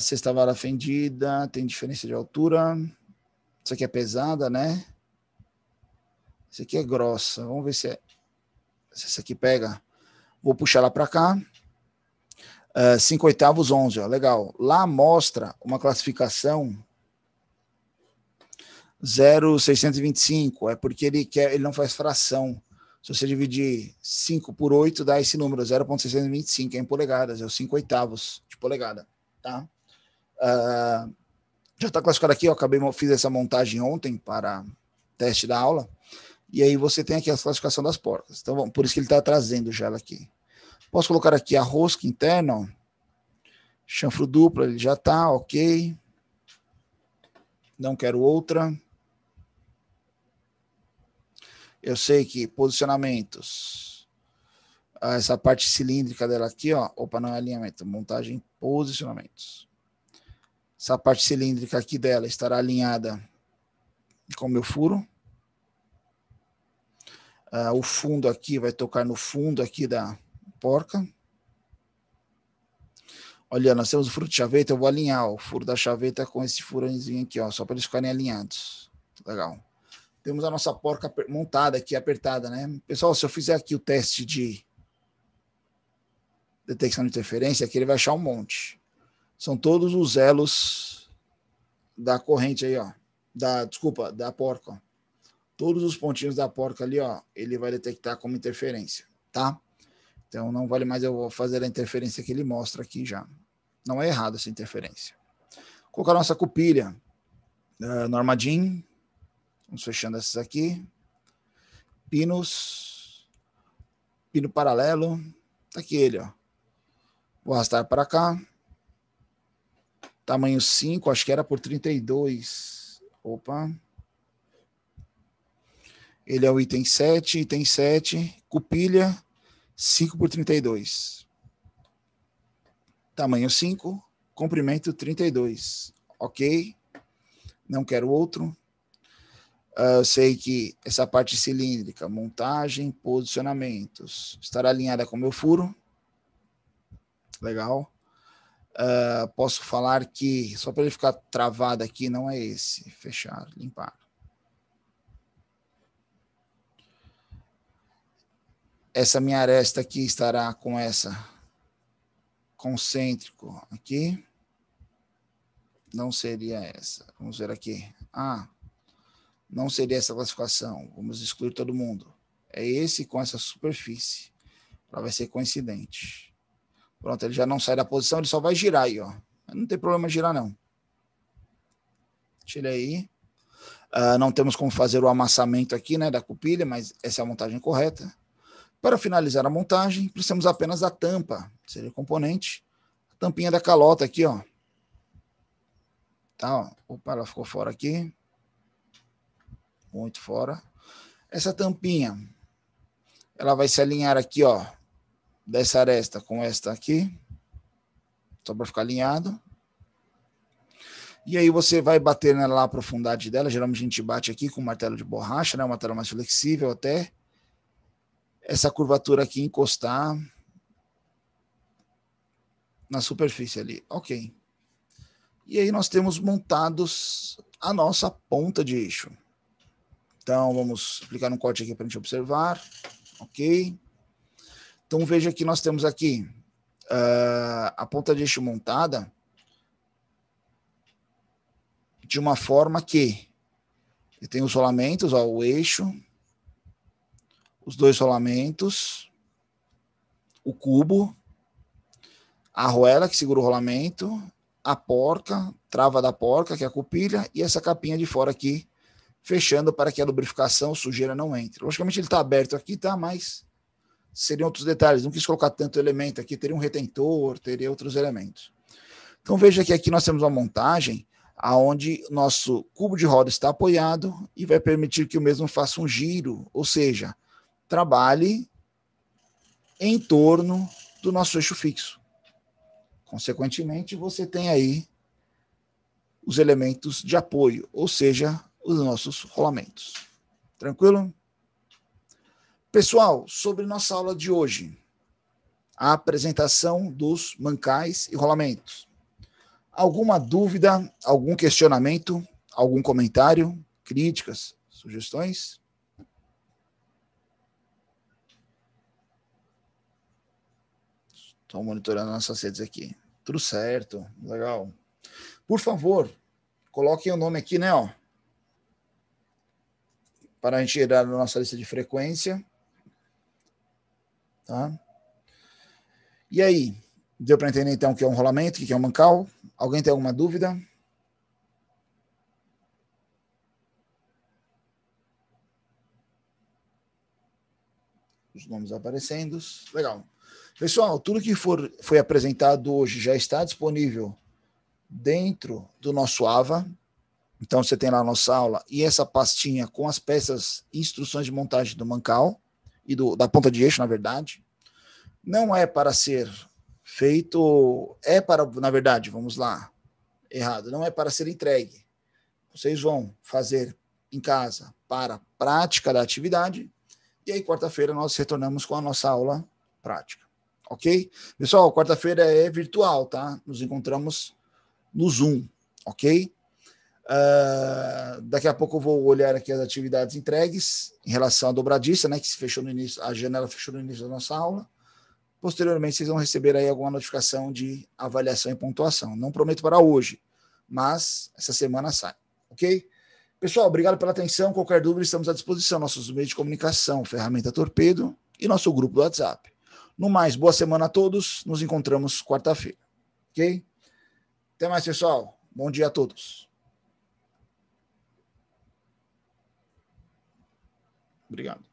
Sexta vara fendida. Tem diferença de altura. Isso aqui é pesada, né? Isso aqui é grossa. Vamos ver se essa aqui pega. Vou puxar ela para cá. 5/8, 11, ó, legal. Lá mostra uma classificação 0,625, é porque ele não faz fração. Se você dividir 5 por 8, dá esse número, 0,625, é em polegadas, é os 5/8 de polegada, tá? Já está classificado aqui, eu fiz essa montagem ontem para teste da aula, e aí você tem aqui a classificação das porcas. Então, por isso que ele está trazendo já ela aqui. Posso colocar aqui a rosca interna, ó. Chanfro duplo, ele já está, ok. Não quero outra. Eu sei que posicionamentos. Essa parte cilíndrica dela aqui, ó. Opa, não é alinhamento. Montagem, posicionamentos. Essa parte cilíndrica aqui dela estará alinhada com o meu furo. O fundo aqui vai tocar no fundo aqui da porca. Olha, nós temos o furo de chaveta, eu vou alinhar ó, o furo da chaveta com esse furozinho aqui, ó, só para eles ficarem alinhados. Legal. Temos a nossa porca montada aqui, apertada, né? Pessoal, se eu fizer aqui o teste de detecção de interferência, aqui ele vai achar um monte. São todos os elos da corrente aí, ó. Da porca, ó. Todos os pontinhos da porca ali, ó, ele vai detectar como interferência, tá? Então, não vale mais eu vou fazer a interferência que ele mostra aqui já. Não é errado essa interferência. Vou colocar a nossa cupilha Norma Jean. Vamos fechando essas aqui. Pinos. Pino paralelo. Tá aqui ele, ó. Vou arrastar para cá. Tamanho 5, acho que era por 32. Opa. Ele é o item 7, cupilha 5 por 32. Tamanho 5, comprimento 32. Ok. Não quero outro. Eu sei que essa parte cilíndrica, montagem, posicionamentos, estará alinhada com o meu furo. Legal. Posso falar que, só para ele ficar travado aqui, não é esse. Fechar, limpar. Essa minha aresta aqui estará com essa concêntrico aqui. Não seria essa. Vamos ver aqui. Não seria essa classificação. Vamos excluir todo mundo. É esse com essa superfície. Ela vai ser coincidente. Pronto, ele já não sai da posição, ele só vai girar aí, ó. Não tem problema girar, não. Tira aí. Não temos como fazer o amassamento aqui, né, da cupilha, mas essa é a montagem correta. Para finalizar a montagem, precisamos apenas da tampa, seria o componente. A tampinha da calota aqui, ó. Tá, ó. Opa, ela ficou fora aqui. Muito fora. Essa tampinha, ela vai se alinhar aqui, ó, dessa aresta com esta aqui, só para ficar alinhado. E aí você vai bater na profundidade dela, geralmente a gente bate aqui com martelo de borracha, né, um martelo mais flexível até essa curvatura aqui encostar na superfície ali. Ok. E aí nós temos montados a nossa ponta de eixo. Então, vamos aplicar um corte aqui para a gente observar. Ok. Então, veja que nós temos aqui a ponta de eixo montada de uma forma que tem os rolamentos, ó, o eixo, os dois rolamentos, o cubo, a arruela que segura o rolamento, a porca, trava da porca, que é a cupilha, e essa capinha de fora aqui, fechando para que a lubrificação, sujeira não entre. Logicamente ele está aberto aqui, tá? Mas seriam outros detalhes. Não quis colocar tanto elemento aqui, teria um retentor, teria outros elementos. Então veja que aqui nós temos uma montagem onde nosso cubo de roda está apoiado e vai permitir que o mesmo faça um giro, ou seja, trabalhe em torno do nosso eixo fixo. Consequentemente, você tem aí os elementos de apoio, ou seja, os nossos rolamentos. Tranquilo? Pessoal, sobre nossa aula de hoje, a apresentação dos mancais e rolamentos. Alguma dúvida, algum questionamento, algum comentário, críticas, sugestões? Estou monitorando nossas redes aqui. Tudo certo, legal. Por favor, coloquem o nome aqui, né? Ó, para a gente tirar na nossa lista de frequência. Tá? E aí, deu para entender então o que é um rolamento, o que é um mancal? Alguém tem alguma dúvida? Os nomes aparecendo. Legal. Pessoal, tudo que foi apresentado hoje já está disponível dentro do nosso AVA. Então, você tem lá a nossa aula e essa pastinha com as peças e instruções de montagem do mancal e da ponta de eixo, na verdade. Não é para ser feito, na verdade, vamos lá, errado, não é para ser entregue. Vocês vão fazer em casa para a prática da atividade e aí quarta-feira nós retornamos com a nossa aula prática, ok? Pessoal, quarta-feira é virtual, tá? Nos encontramos no Zoom, ok? Daqui a pouco eu vou olhar aqui as atividades entregues em relação à dobradiça, né, que se fechou no início, a janela fechou no início da nossa aula. Posteriormente, vocês vão receber aí alguma notificação de avaliação e pontuação. Não prometo para hoje, mas essa semana sai, ok? Pessoal, obrigado pela atenção. Qualquer dúvida, estamos à disposição. Nossos meios de comunicação, ferramenta Torpedo e nosso grupo do WhatsApp. No mais, boa semana a todos. Nos encontramos quarta-feira, ok? Até mais, pessoal. Bom dia a todos. Obrigado.